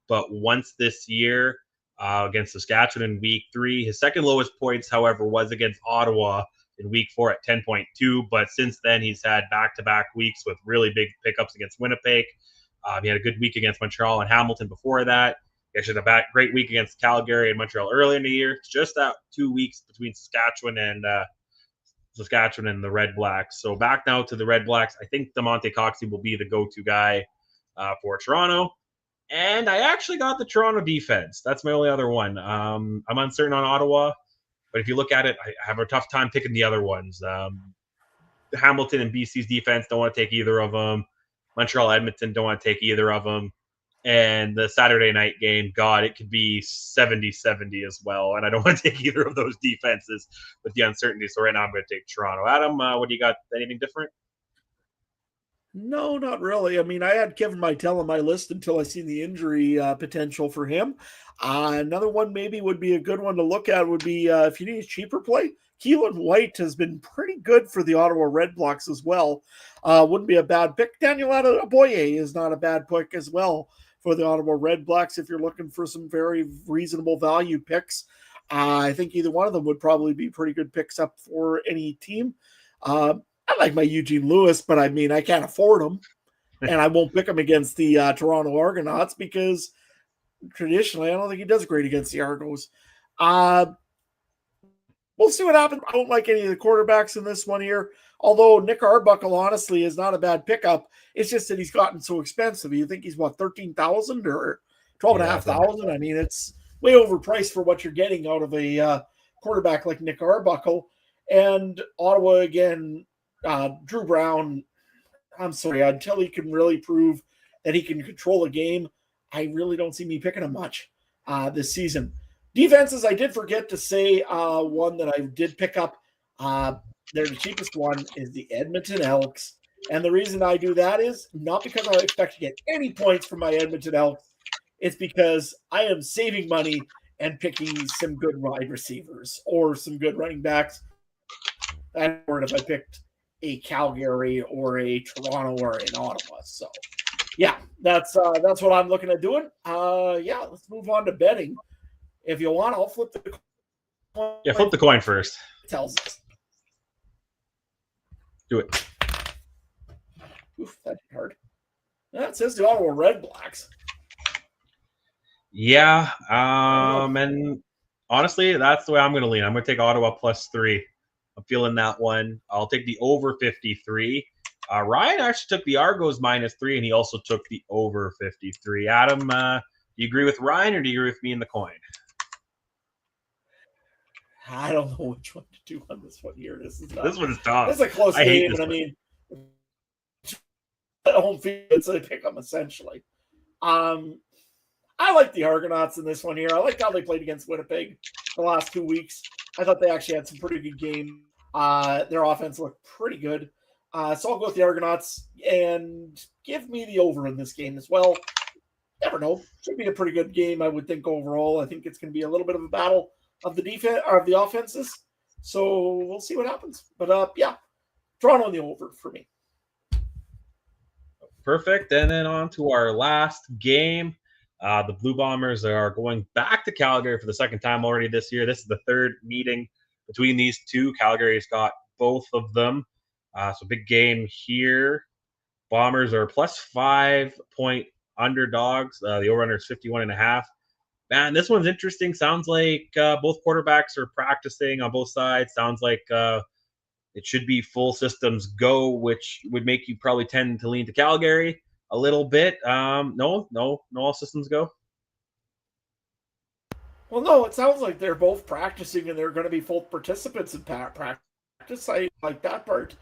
but once this year against Saskatchewan in Week 3. His second lowest points, however, was against Ottawa in Week 4 at 10.2, but since then he's had back-to-back weeks with really big pickups against Winnipeg. He had a good week against Montreal and Hamilton before that. He actually had a great week against Calgary and Montreal early in the year. It's just that 2 weeks between Saskatchewan and the Red Blacks. So back now to the Red Blacks. I think DeMonte Coxie will be the go-to guy for Toronto. And I actually got the Toronto defense. That's my only other one. I'm uncertain on Ottawa, but if you look at it, I have a tough time picking the other ones. Hamilton and BC's defense, don't want to take either of them. Montreal, Edmonton, don't want to take either of them. And the Saturday night game, God, it could be 70-70 as well. And I don't want to take either of those defenses with the uncertainty. So right now I'm going to take Toronto. Adam, what do you got? Anything different? No, not really. I mean, I had Kevin Mitel on my list until I seen the injury potential for him. Another one maybe would be a good one to look at would be if you need a cheaper play, Keelan White has been pretty good for the Ottawa Red Blacks as well. Wouldn't be a bad pick. Daniel Aboye is not a bad pick as well for the Ottawa Red Blacks if you're looking for some very reasonable value picks. I think either one of them would probably be pretty good picks up for any team. I like my Eugene Lewis, but I mean, I can't afford him. And I won't pick him against the Toronto Argonauts because traditionally I don't think he does great against the Argos. We'll see what happens. I don't like any of the quarterbacks in this one here. Although Nick Arbuckle, honestly, is not a bad pickup. It's just that he's gotten so expensive. You think he's, what, $13,000 or $12,500? I mean, it's way overpriced for what you're getting out of a quarterback like Nick Arbuckle. And Ottawa, again, Drew Brown, I'm sorry, until he can really prove that he can control a game, I really don't see me picking him much this season. Defenses, I did forget to say one that I did pick up. They're the cheapest one is the Edmonton Elks. And the reason I do that is not because I expect to get any points from my Edmonton Elks. It's because I am saving money and picking some good wide receivers or some good running backs. I don't know if I picked a Calgary or a Toronto or an Ottawa. So, yeah, that's what I'm looking at doing. Yeah, let's move on to betting. If you want, I'll flip the coin. Yeah, flip the coin first. It tells us. Do it. Oof, that's hard. That says the Ottawa Red Blacks. Yeah, and honestly, that's the way I'm going to lean. I'm going to take Ottawa +3. I'm feeling that one. I'll take the over 53. Ryan actually took the Argos -3, and he also took the over 53. Adam, do you agree with Ryan, or do you agree with me in the coin? I don't know which one to do on this one here. This is tough. This is a close game, and I mean, home field, so they pick them essentially. I like the Argonauts in this one here. I like how they played against Winnipeg the last 2 weeks. I thought they actually had some pretty good games. Their offense looked pretty good. So I'll go with the Argonauts and give me the over in this game as well. Never know. Should be a pretty good game, I would think, overall. I think it's going to be a little bit of a battle of the defense or of the offenses. So we'll see what happens. But yeah, Toronto on the over for me. Perfect. And then on to our last game. The Blue Bombers are going back to Calgary for the second time already this year. This is the third meeting between these two. Calgary's got both of them. So big game here. Bombers are plus 5-point underdogs. The over-under is 51.5. Man, this one's interesting. Sounds like both quarterbacks are practicing on both sides. Sounds like it should be full systems go, which would make you probably tend to lean to Calgary a little bit. No, all systems go. Well, no, it sounds like they're both practicing and they're going to be full participants in practice. I like that part.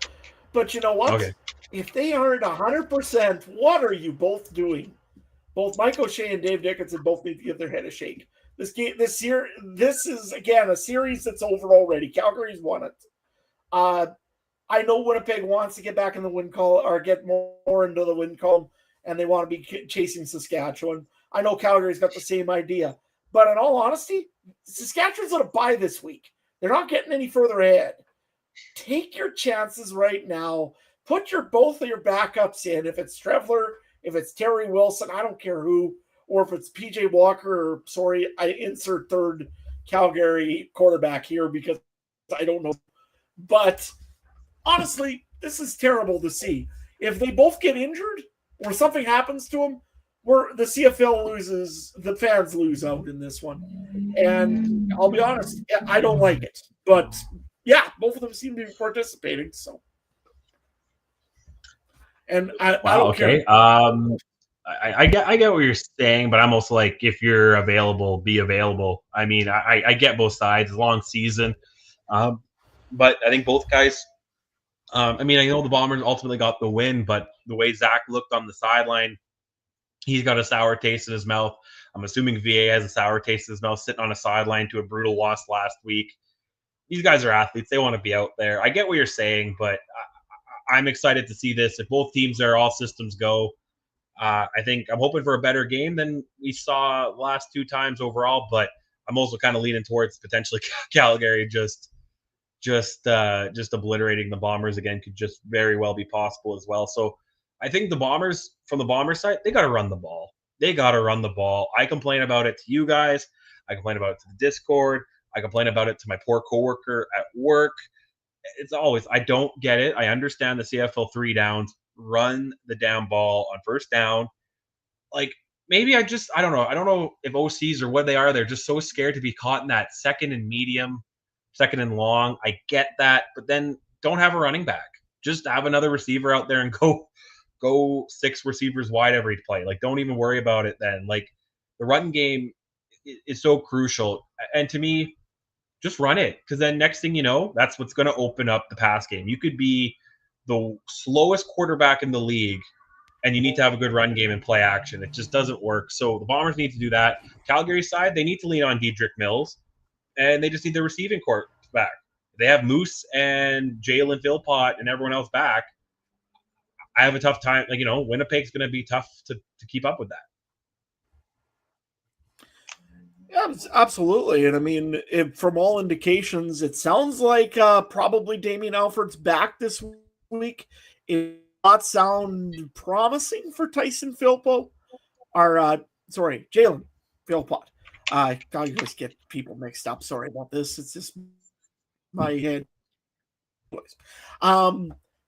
But you know what? Okay. If they aren't 100%, what are you both doing? Both Mike O'Shea and Dave Dickinson both need to give their head a shake. This is, again, a series that's over already. Calgary's won it. I know Winnipeg wants to get back in the win column or get more into the win column, and they want to be chasing Saskatchewan. I know Calgary's got the same idea. But in all honesty, Saskatchewan's on a bye this week. They're not getting any further ahead. Take your chances right now. Put both of your backups in. If it's Trevler, if it's Terry Wilson, I don't care who, or if it's PJ Walker, I insert third Calgary quarterback here because I don't know. But honestly, this is terrible to see. If they both get injured or something happens to them, the CFL loses, the fans lose out in this one. And I'll be honest, I don't like it. But yeah, both of them seem to be participating. So, and I don't care. I get what you're saying, but I'm also like, if you're available, be available. I mean, I get both sides. It's a long season, but I think both guys. I know the Bombers ultimately got the win, but the way Zach looked on the sideline, he's got a sour taste in his mouth. I'm assuming VA has a sour taste in his mouth, sitting on a sideline to a brutal loss last week. These guys are athletes. They want to be out there. I get what you're saying, but I'm excited to see this. If both teams are all systems go, I think I'm hoping for a better game than we saw the last two times overall, but I'm also kind of leaning towards potentially Calgary just obliterating the Bombers again could just very well be possible as well. So I think the Bombers, from the Bombers side, they got to run the ball. I complain about it to you guys. I complain about it to the Discord. I complain about it to my poor coworker at work. It's always, I don't get it. I understand the CFL 3 downs. Run the damn ball on first down. Like, maybe I don't know. I don't know if OCs or what they are. They're just so scared to be caught in that second and medium, second and long. I get that. But then don't have a running back. Just have another receiver out there and go 6 receivers wide every play. Like, don't even worry about it then. Like, the run game is so crucial. And to me, just run it. Because then next thing you know, that's what's going to open up the pass game. You could be the slowest quarterback in the league, and you need to have a good run game and play action. It just doesn't work. So the Bombers need to do that. Calgary side, they need to lean on Dedrick Mills, and they just need the receiving court back. They have Moose and Jalen Philpott and everyone else back. I have a tough time. Winnipeg's going to be tough to keep up with that. Yeah, absolutely. And from all indications, it sounds like probably Damien Alford's back this week. It not sound promising for Tyson Philpott. Jalen Philpott. I always get people mixed up. Sorry about this. It's just my head.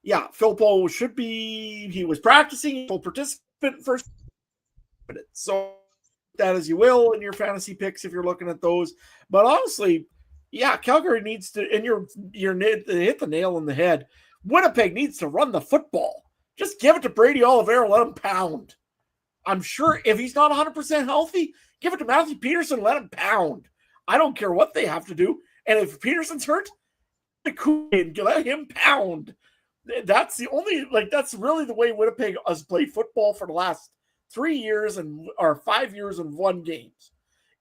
Yeah, Philpott should be. He was practicing. Full participant first. So that as you will in your fantasy picks if you're looking at those. But honestly, yeah, Calgary needs to. And you're hit the nail on the head. Winnipeg needs to run the football. Just give it to Brady Oliveira. Let him pound. I'm sure if he's not 100% healthy, give it to Matthew Peterson. Let him pound. I don't care what they have to do. And if Peterson's hurt, let him pound. That's the only, that's really the way Winnipeg has played football for the last 3 years or 5 years and won games,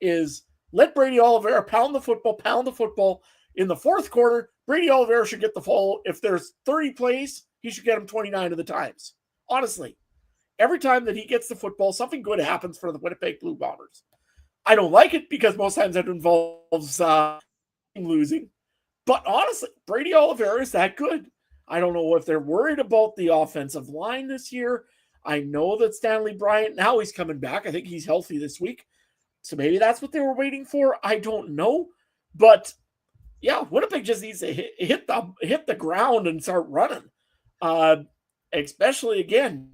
is let Brady Oliveira pound the football. In the fourth quarter, Brady Oliveira should get the ball. If there's 30 plays, he should get them 29 of the times. Honestly, every time that he gets the football, something good happens for the Winnipeg Blue Bombers. I don't like it because most times that involves losing. But honestly, Brady Oliveira is that good. I don't know if they're worried about the offensive line this year. I know that Stanley Bryant, now he's coming back. I think he's healthy this week. So maybe that's what they were waiting for. I don't know. But yeah, Winnipeg just needs to hit the ground and start running. Especially again,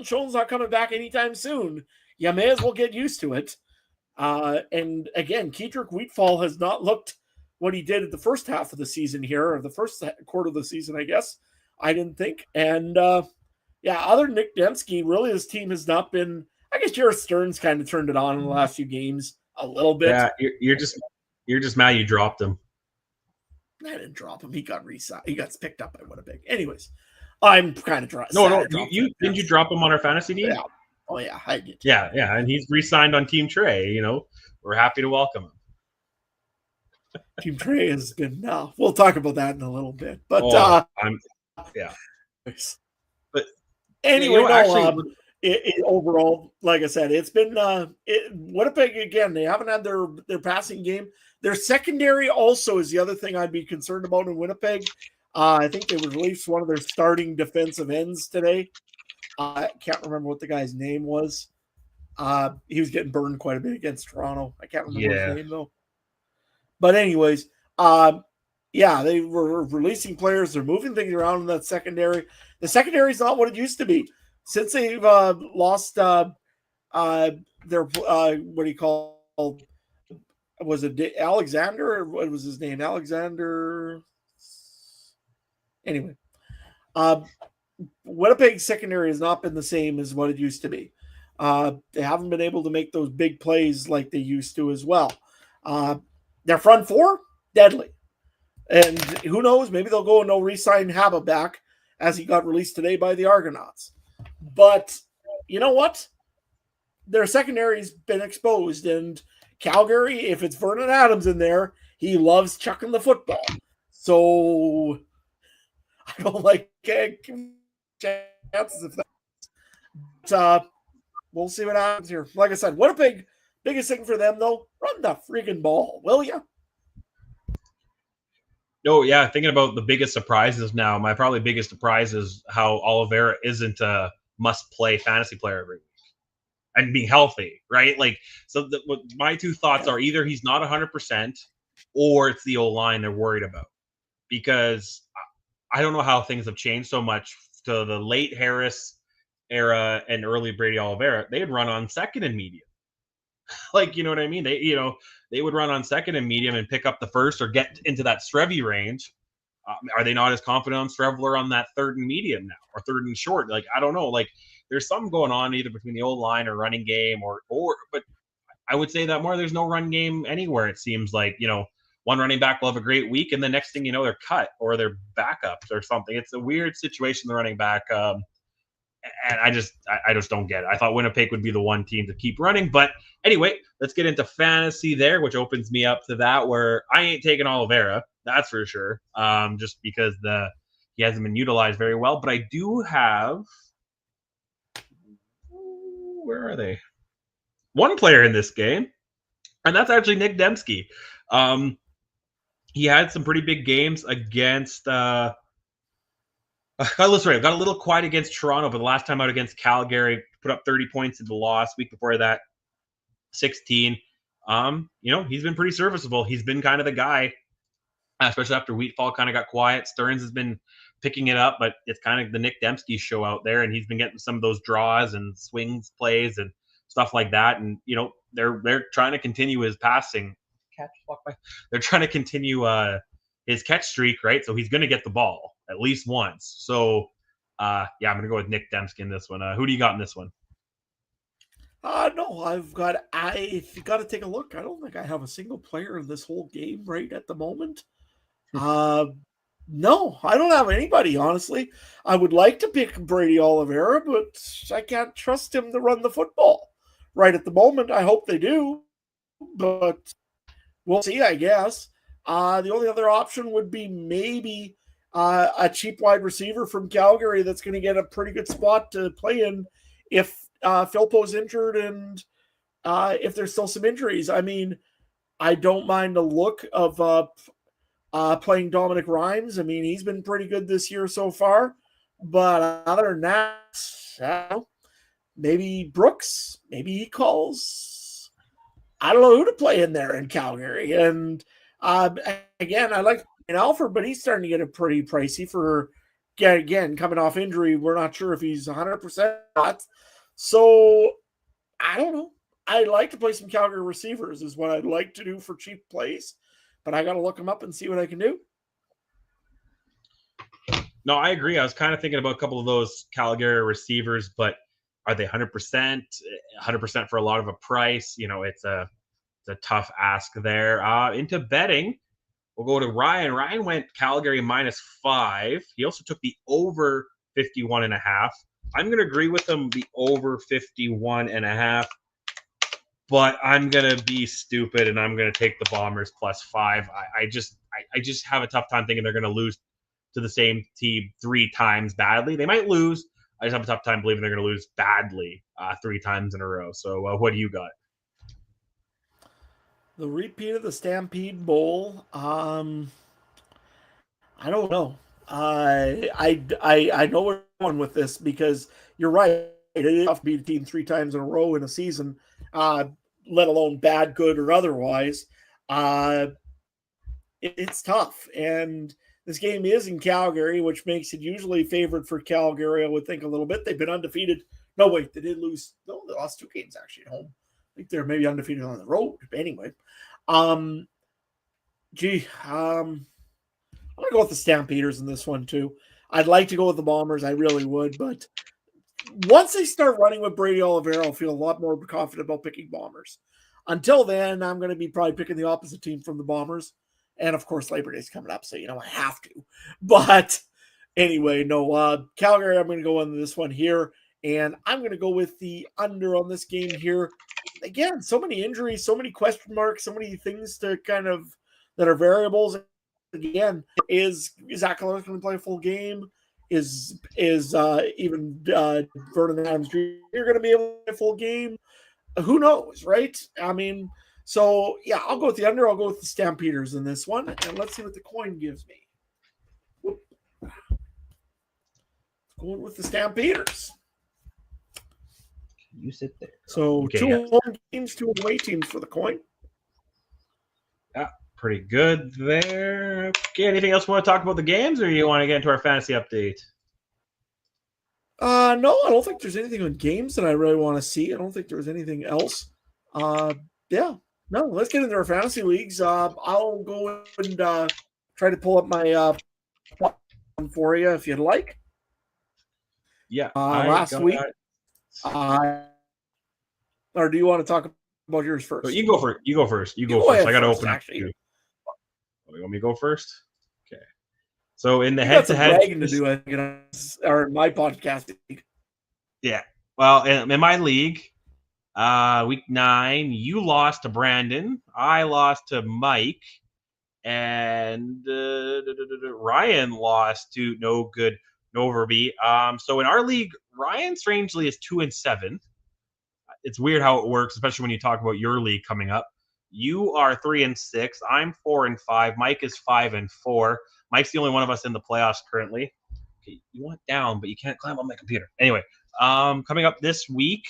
Schoen's not coming back anytime soon. You may as well get used to it. And again, Kedrick Wheatfall has not looked what he did at the first half of the season here, or the first quarter of the season, I guess. I didn't think. And other than Nick Dembski, really his team has not been. I guess Jared Stearns kind of turned it on in the last few games a little bit. Yeah, you're just mad you dropped him. I didn't drop him. He got re-signed. He got picked up by Winnipeg. Anyways, I'm kind of drawing. No, didn't you drop him on our fantasy team? Yeah. Oh yeah, I did. Yeah, and he's re-signed on Team Trey. We're happy to welcome him. Team Trey has been. We'll talk about that in a little bit. But But anyway, overall, like I said, it's been Winnipeg again. They haven't had their passing game. Their secondary also is the other thing I'd be concerned about in Winnipeg. I think they released one of their starting defensive ends today. I can't remember what the guy's name was. He was getting burned quite a bit against Toronto. I can't remember his name though. But anyways, they were releasing players. They're moving things around in that secondary. The secondary is not what it used to be. Since they've lost their what do you call? Was it Alexander? Or what was his name? Alexander. Anyway, Winnipeg's secondary has not been the same as what it used to be. They haven't been able to make those big plays like they used to as well. Their front four, deadly. And who knows, maybe they'll go and they'll re-sign Haba back as he got released today by the Argonauts. But you know what? Their secondary's been exposed. And Calgary, if it's Vernon Adams in there, he loves chucking the football. So I don't like chances of that. But we'll see what happens here. Like I said, Winnipeg, biggest thing for them, though, run the freaking ball, will you? No, yeah, thinking about the biggest surprises now, my probably biggest surprise is how Oliveira isn't a must-play fantasy player every week and being healthy, right? My two thoughts are either he's not 100% or it's the O-line they're worried about. Because I don't know how things have changed so much to the late Harris era and early Brady Oliveira. They'd run on second and medium. You know what I mean? They would run on second and medium and pick up the first or get into that Strevy range. Are they not as confident on Strevler on that third and medium now or third and short? I don't know. There's something going on either between the old line or running game but I would say that more there's no run game anywhere. It seems one running back will have a great week and the next thing you know, they're cut or they're backups or something. It's a weird situation, the running back. And I just don't get it. I thought Winnipeg would be the one team to keep running. But anyway, let's get into fantasy there, which opens me up to that where I ain't taking Oliveira. That's for sure. Just because he hasn't been utilized very well. But I do have where are they? One player in this game, and that's actually Nick Dembski. He had some pretty big games against got a little quiet against Toronto, but the last time out against Calgary, put up 30 points in the loss. Week before that, 16. He's been pretty serviceable. He's been kind of the guy, especially after Wheatfall kind of got quiet. Stearns has been picking it up, but it's kind of the Nick Dembski show out there, and he's been getting some of those draws and swings plays and stuff like that. And they're trying to continue his passing catch. They're trying to continue his catch streak, right? So he's going to get the ball at least once. So I'm going to go with Nick Dembski in this one. Who do you got in this one? No, I've got to take a look. I don't think I have a single player in this whole game right at the moment. No, I don't have anybody, honestly. I would like to pick Brady Oliveira, but I can't trust him to run the football right at the moment. I hope they do, but we'll see, I guess. The only other option would be maybe a cheap wide receiver from Calgary that's going to get a pretty good spot to play in if Philpo's injured and if there's still some injuries. I mean, I don't mind the look of playing Dominic Rhymes. I mean, he's been pretty good this year so far. But other than that, maybe Brooks, maybe he calls. I don't know who to play in there in Calgary. And again, I like Alfred, but he's starting to get a pretty pricey for, again, coming off injury. We're not sure if he's 100% not. So I don't know. I'd like to play some Calgary receivers is what I'd like to do for cheap plays, but I got to look them up and see what I can do. No, I agree. I was kind of thinking about a couple of those Calgary receivers, but are they 100%? 100% for a lot of a price? You know, it's a tough ask there. Into betting, we'll go to Ryan. Ryan went Calgary -5. He also took the over 51.5. I'm going to agree with him, the over 51.5. But I'm going to be stupid, and I'm going to take the Bombers +5. I just have a tough time thinking they're going to lose to the same team 3 times badly. They might lose. I just have a tough time believing they're going to lose badly 3 times in a row. So what do you got? The repeat of the Stampede Bowl. I don't know. I know we're going with this because you're right. It is tough to beat a team 3 times in a row in a season, let alone bad, good, or otherwise. It's tough. And this game is in Calgary, which makes it usually favored for Calgary, I would think, a little bit. They've been undefeated. No, wait, they did lose. No, they lost 2 games actually at home. I think they're maybe undefeated on the road. But anyway, I'm going to go with the Stampeders in this one too. I'd like to go with the Bombers. I really would, but once they start running with Brady Oliveira, I'll feel a lot more confident about picking Bombers. Until then, I'm going to be probably picking the opposite team from the Bombers. And, of course, Labor Day's coming up, so, I have to. But anyway, no, Calgary, I'm going to go on this one here. And I'm going to go with the under on this game here. Again, so many injuries, so many question marks, so many things to kind of that are variables. Again, is Zach Collar going to play a full game? Is even Vernon Adams Jr. going to be able to play a full game? Who knows, right? I mean, so yeah, I'll go with the under. I'll go with the Stampeders in this one, and let's see what the coin gives me. Whoop. Going with the Stampeders. You sit there. So okay, 2 home teams, 2 away teams for the coin. Yeah, pretty good there. Okay, anything else you want to talk about the games, or you want to get into our fantasy update? No, I don't think there's anything on games that I really want to see. I don't think there's anything else. Yeah, no, let's get into our fantasy leagues. I'll go and try to pull up my for you if you'd like. Yeah. Last week. Or do you want to talk about yours first? You go first. You go first. You go first. I got to open up. You want me to go first? Okay. So in the head-to-head, to do, I think, or in my podcast league. Yeah. Well, in my league, week 9, you lost to Brandon. I lost to Mike, and Ryan lost to No Good Noverby. So in our league, Ryan strangely is 2-7. It's weird how it works, especially when you talk about your league coming up. You are 3-6. I'm 4-5. Mike is 5-4. Mike's the only one of us in the playoffs currently. Okay, you went down, but you can't climb on my computer. Anyway, coming up this week,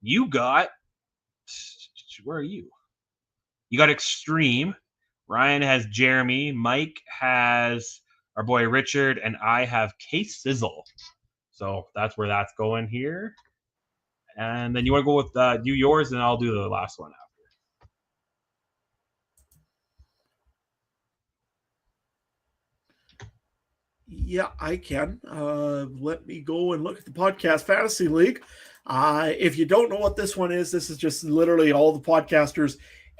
you got – where are you? You got Extreme. Ryan has Jeremy. Mike has our boy Richard, and I have K-Sizzle. So that's where that's going here. And then you want to go with do yours, and I'll do the last one after. Yeah, I can. Let me go and look at the Podcast Fantasy League. If you don't know what this one is just literally all the podcasters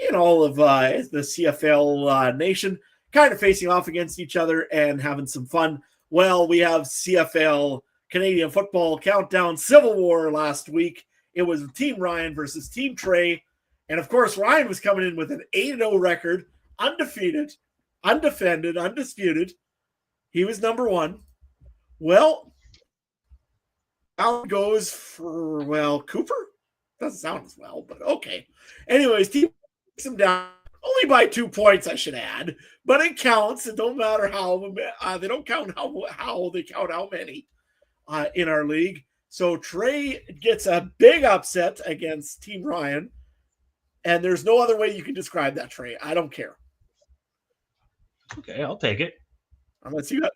in all of the CFL nation kind of facing off against each other and having some fun. Well, we have CFL Canadian Football Countdown Civil War last week. It was Team Ryan versus Team Trey. And of course, Ryan was coming in with an 8-0 record, undefeated, undefended, undisputed. He was number one. Well, out goes for, Cooper? Doesn't sound as well, but okay. Anyways, team takes him down only by 2 points, I should add, but it counts. It don't matter how they don't count how they count how many in our league. So Trey gets a big upset against Team Ryan, and there's no other way you can describe that, Trey. I don't care. Okay, I'll take it. Unless you got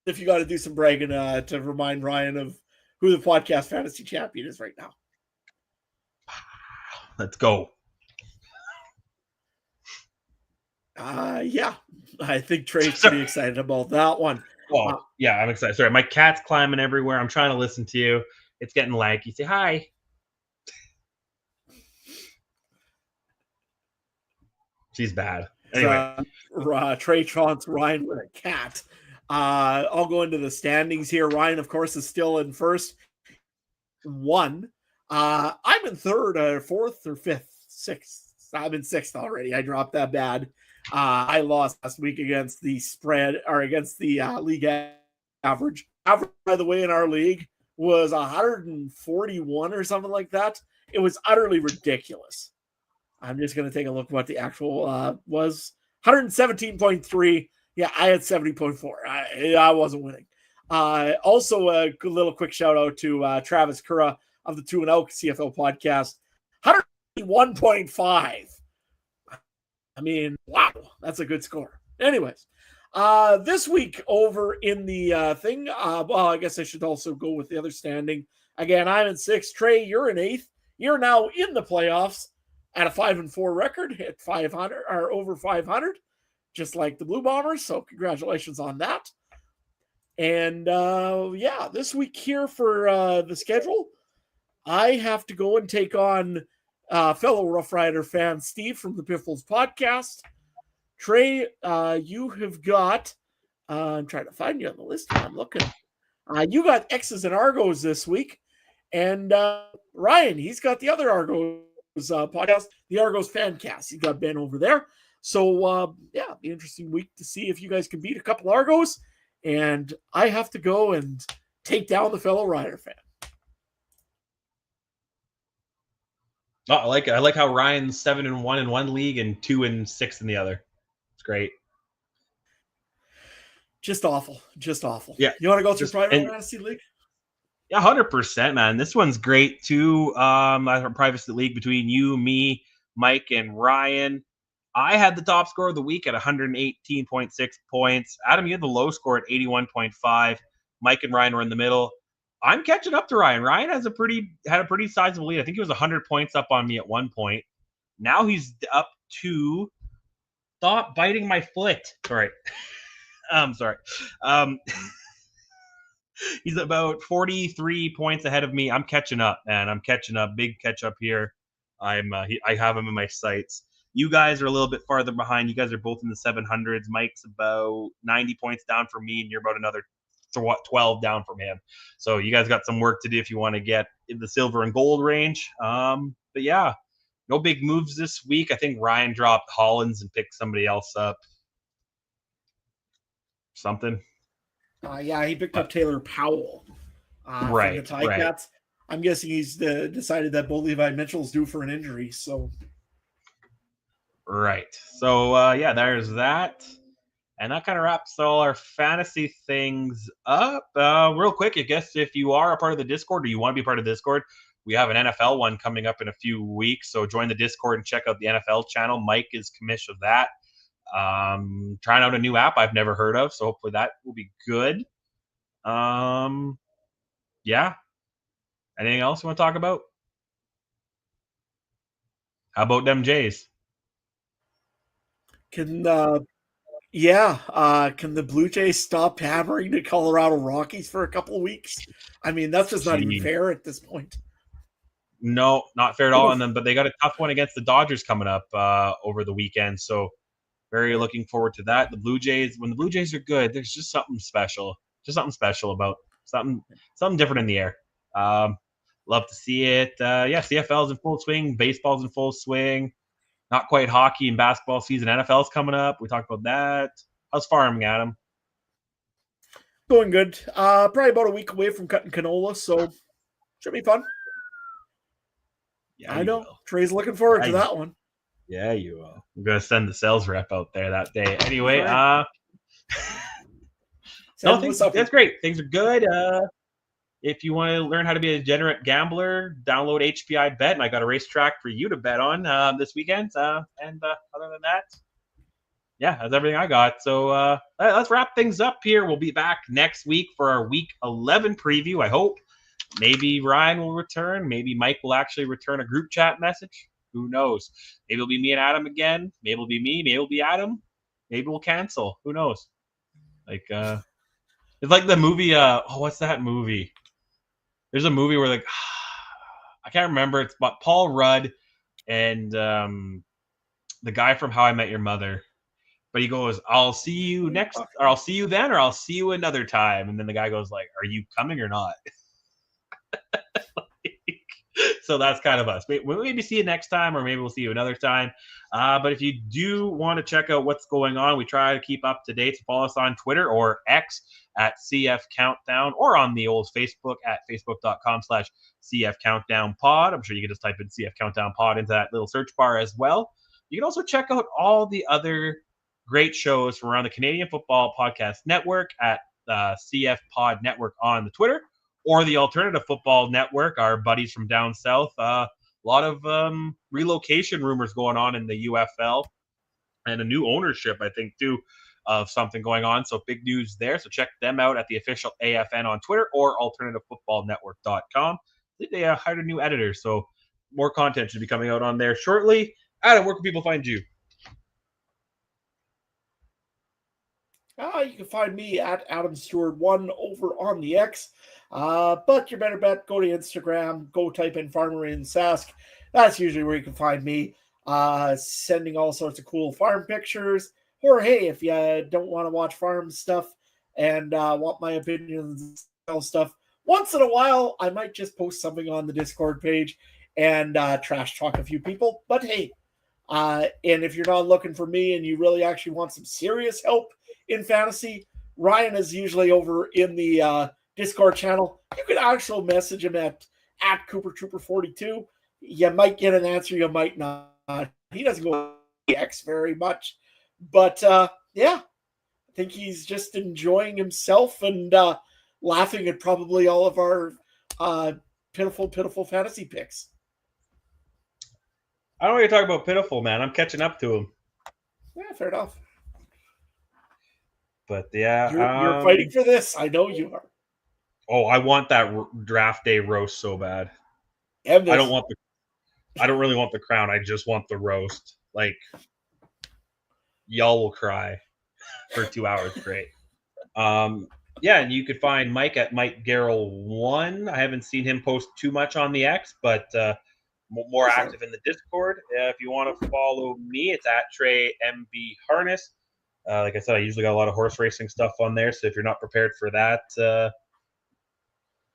if you got to do some bragging to remind Ryan of who the podcast fantasy champion is right now. Let's go. Yeah, I think Trey's pretty excited about that one. Oh, yeah, I'm excited. Sorry, my cat's climbing everywhere. I'm trying to listen to you. It's getting laggy. Say hi. She's bad. Anyway. Trey taunts Ryan with a cat. I'll go into the standings here. Ryan, of course, is still in first. 1. I'm in third, or fourth, or fifth, sixth. I'm in sixth already. I dropped that bad. I lost last week against the spread, or against the league average. Average, by the way, in our league was 141 or something like that. It was utterly ridiculous. I'm just going to take a look at what the actual was. 117.3. Yeah, I had 70.4. I wasn't winning. Also, a little quick shout out to Travis Cura of the 2-0 CFL podcast. 101.5. I mean, wow, that's a good score. Anyways, this week over in the thing, well, I guess I should also go with the other standing. Again, I'm in sixth. Trey, you're in eighth. You're now in the playoffs at a 5-4 record, hit 500 or over 500, just like the Blue Bombers. So congratulations on that. And yeah, this week here for the schedule, I have to go and take on fellow Rough Rider fan Steve from the Piffles podcast. Trey, you have got, I'm trying to find you on the list. I'm looking. You got X's and Argos this week. And Ryan, he's got the other Argos podcast, the Argos Fancast. He's got Ben over there. So, yeah, be an interesting week to see if you guys can beat a couple Argos. And I have to go and take down the fellow Rider fan. Oh, I like it. I like how Ryan's 7-1 in one league and 2-6 in the other. It's great. Just awful. Just awful. Yeah. You want to go through Private Fantasy League? Yeah, 100%, man. This one's great too. Private league between you, me, Mike, and Ryan. I had the top score of the week at 118.6 points. Adam, you had the low score at 81.5. Mike and Ryan were in the middle. I'm catching up to Ryan. Ryan had a pretty sizable lead. I think he was 100 points up on me at one point. Now he's up to. Stop biting my foot. Sorry. I'm sorry. He's about 43 points ahead of me. I'm catching up, man. I'm catching up. Big catch up here. I have him in my sights. You guys are a little bit farther behind. You guys are both in the 700s. Mike's about 90 points down from me, and you're about another 12 down from him. So you guys got some work to do if you want to get in the silver and gold range. But yeah, no big moves this week. I think Ryan dropped Hollins and picked somebody else up. Something. Yeah, he picked up Taylor Powell. Right. From the Ticats. I'm guessing he's decided that Bo Levi Mitchell's due for an injury. So. Right. So, yeah, there's that. And that kind of wraps all our fantasy things up. Real quick, I guess if you are a part of the Discord or you want to be part of the Discord, we have an NFL one coming up in a few weeks. So join the Discord and check out the NFL channel. Mike is commish of that. Trying out a new app I've never heard of. So hopefully that will be good. Yeah. Anything else you want to talk about? How about them Jays? Can the Blue Jays stop hammering the Colorado Rockies for a couple of weeks? I mean, that's just not even fair at this point. No, not fair at all on them, but they got a tough one against the Dodgers coming up over the weekend. So Very looking forward to that. The Blue Jays, when the Blue Jays are good, there's just something special. About something different in the air. Love to see it. CFL's in full swing. Baseball's in full swing. Not quite hockey and basketball season. NFL's coming up. We talked about that. How's farming, Adam? Going good. Probably about a week away from cutting canola, so should be fun. Yeah, I know. Trey's looking forward to that one. Yeah, you will. I'm going to send the sales rep out there that day. Anyway, that's great. Things are good. If you want to learn how to be a degenerate gambler, download HPI Bet, and I got a racetrack for you to bet on this weekend. Other than that, that's everything I got. So let's wrap things up here. We'll be back next week for our Week 11 preview, I hope. Maybe Ryan will return. Maybe Mike will actually return a group chat message. Who knows? Maybe it'll be me and Adam again. Maybe it'll be me. Maybe it'll be Adam. Maybe we'll cancel. Who knows? Like, it's like the movie. What's that movie? There's a movie where I can't remember. It's about Paul Rudd and the guy from How I Met Your Mother. But he goes, "I'll see you next, or I'll see you then, or I'll see you another time." And then the guy goes, "Like, are you coming or not?" So that's kind of us. We'll maybe see you next time, or maybe we'll see you another time. But if you do want to check out what's going on, we try to keep up to date. So follow us on Twitter or X at CF Countdown, or on the old Facebook at facebook.com/CF Countdownpod. I'm sure you can just type in CF Countdownpod into that little search bar as well. You can also check out all the other great shows from around the Canadian Football Podcast Network at cfpodnetwork on the Twitter, or the Alternative Football Network, our buddies from down south. A lot of relocation rumors going on in the UFL, and a new ownership, I think, too, of something going on. So big news there. So check them out at the official AFN on Twitter or alternativefootballnetwork.com. I think they hired a new editor, so more content should be coming out on there shortly. Adam, where can people find you? You can find me at Adam Stewart1 over on the X. But your better bet, go to Instagram, go type in Farmer in Sask. That's usually where you can find me. Sending all sorts of cool farm pictures. Or hey, if you don't want to watch farm stuff and want my opinions and stuff, once in a while I might just post something on the Discord page and trash talk a few people. But hey, and if you're not looking for me and you really actually want some serious help in fantasy, Ryan is usually over in the Discord channel. You can actually message him at CooperTrooper42. You might get an answer, you might not. He doesn't go X very much. But I think he's just enjoying himself and laughing at probably all of our pitiful fantasy picks. I don't want to talk about pitiful, man. I'm catching up to him. Yeah, fair enough. But yeah, you're fighting for this. I know you are. Oh, I want that draft day roast so bad. I don't really want the crown. I just want the roast. Like, y'all will cry for 2 hours straight. And you could find Mike at mikegerl1. I haven't seen him post too much on the X, but more active in the Discord. If you want to follow me, it's at treymbharness. Like I said, I usually got a lot of horse racing stuff on there, so if you're not prepared for that,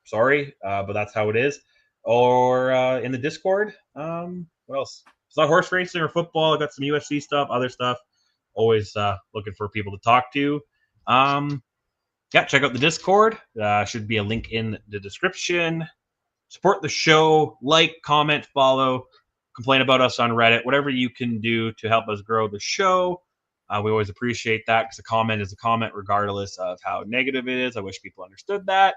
sorry, but that's how it is. Or in the Discord, what else? It's not horse racing or football. I got some UFC stuff, other stuff. Always looking for people to talk to. Check out the Discord. Should be a link in the description. Support the show, like, comment, follow, complain about us on Reddit, whatever you can do to help us grow the show. We always appreciate that, because a comment is a comment regardless of how negative it is. I wish people understood that.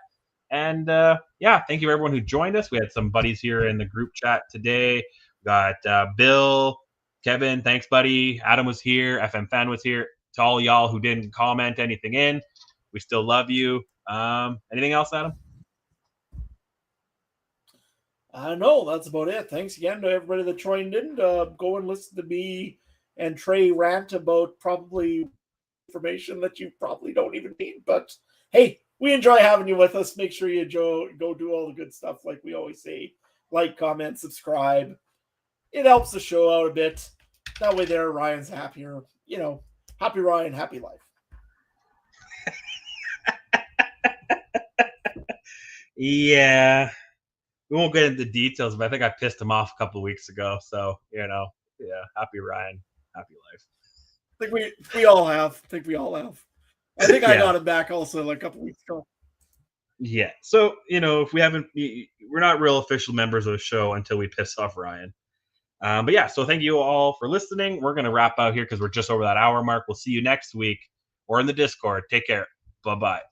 And thank you everyone who joined us. We had some buddies here in the group chat today. We got Bill, Kevin, thanks buddy. Adam was here. FM Fan was here. To all y'all who didn't comment anything in, we still love you. Anything else, Adam? No, that's about it. Thanks again to everybody that joined in. Go and listen to me and Trey rant about probably information that you probably don't even need. But hey, we enjoy having you with us. Make sure you go do all the good stuff like we always say. Like, comment, subscribe. It helps the show out a bit. That way there, Ryan's happier. happy Ryan, happy life. Yeah. We won't get into details, but I think I pissed him off a couple of weeks ago. So, happy Ryan, happy life. I think we all have. I think I got him back also like a couple weeks ago. Yeah. So, if we're not real official members of the show until we piss off Ryan. But yeah, so thank you all for listening. We're going to wrap out here because we're just over that hour mark. We'll see you next week or in the Discord. Take care. Bye-bye.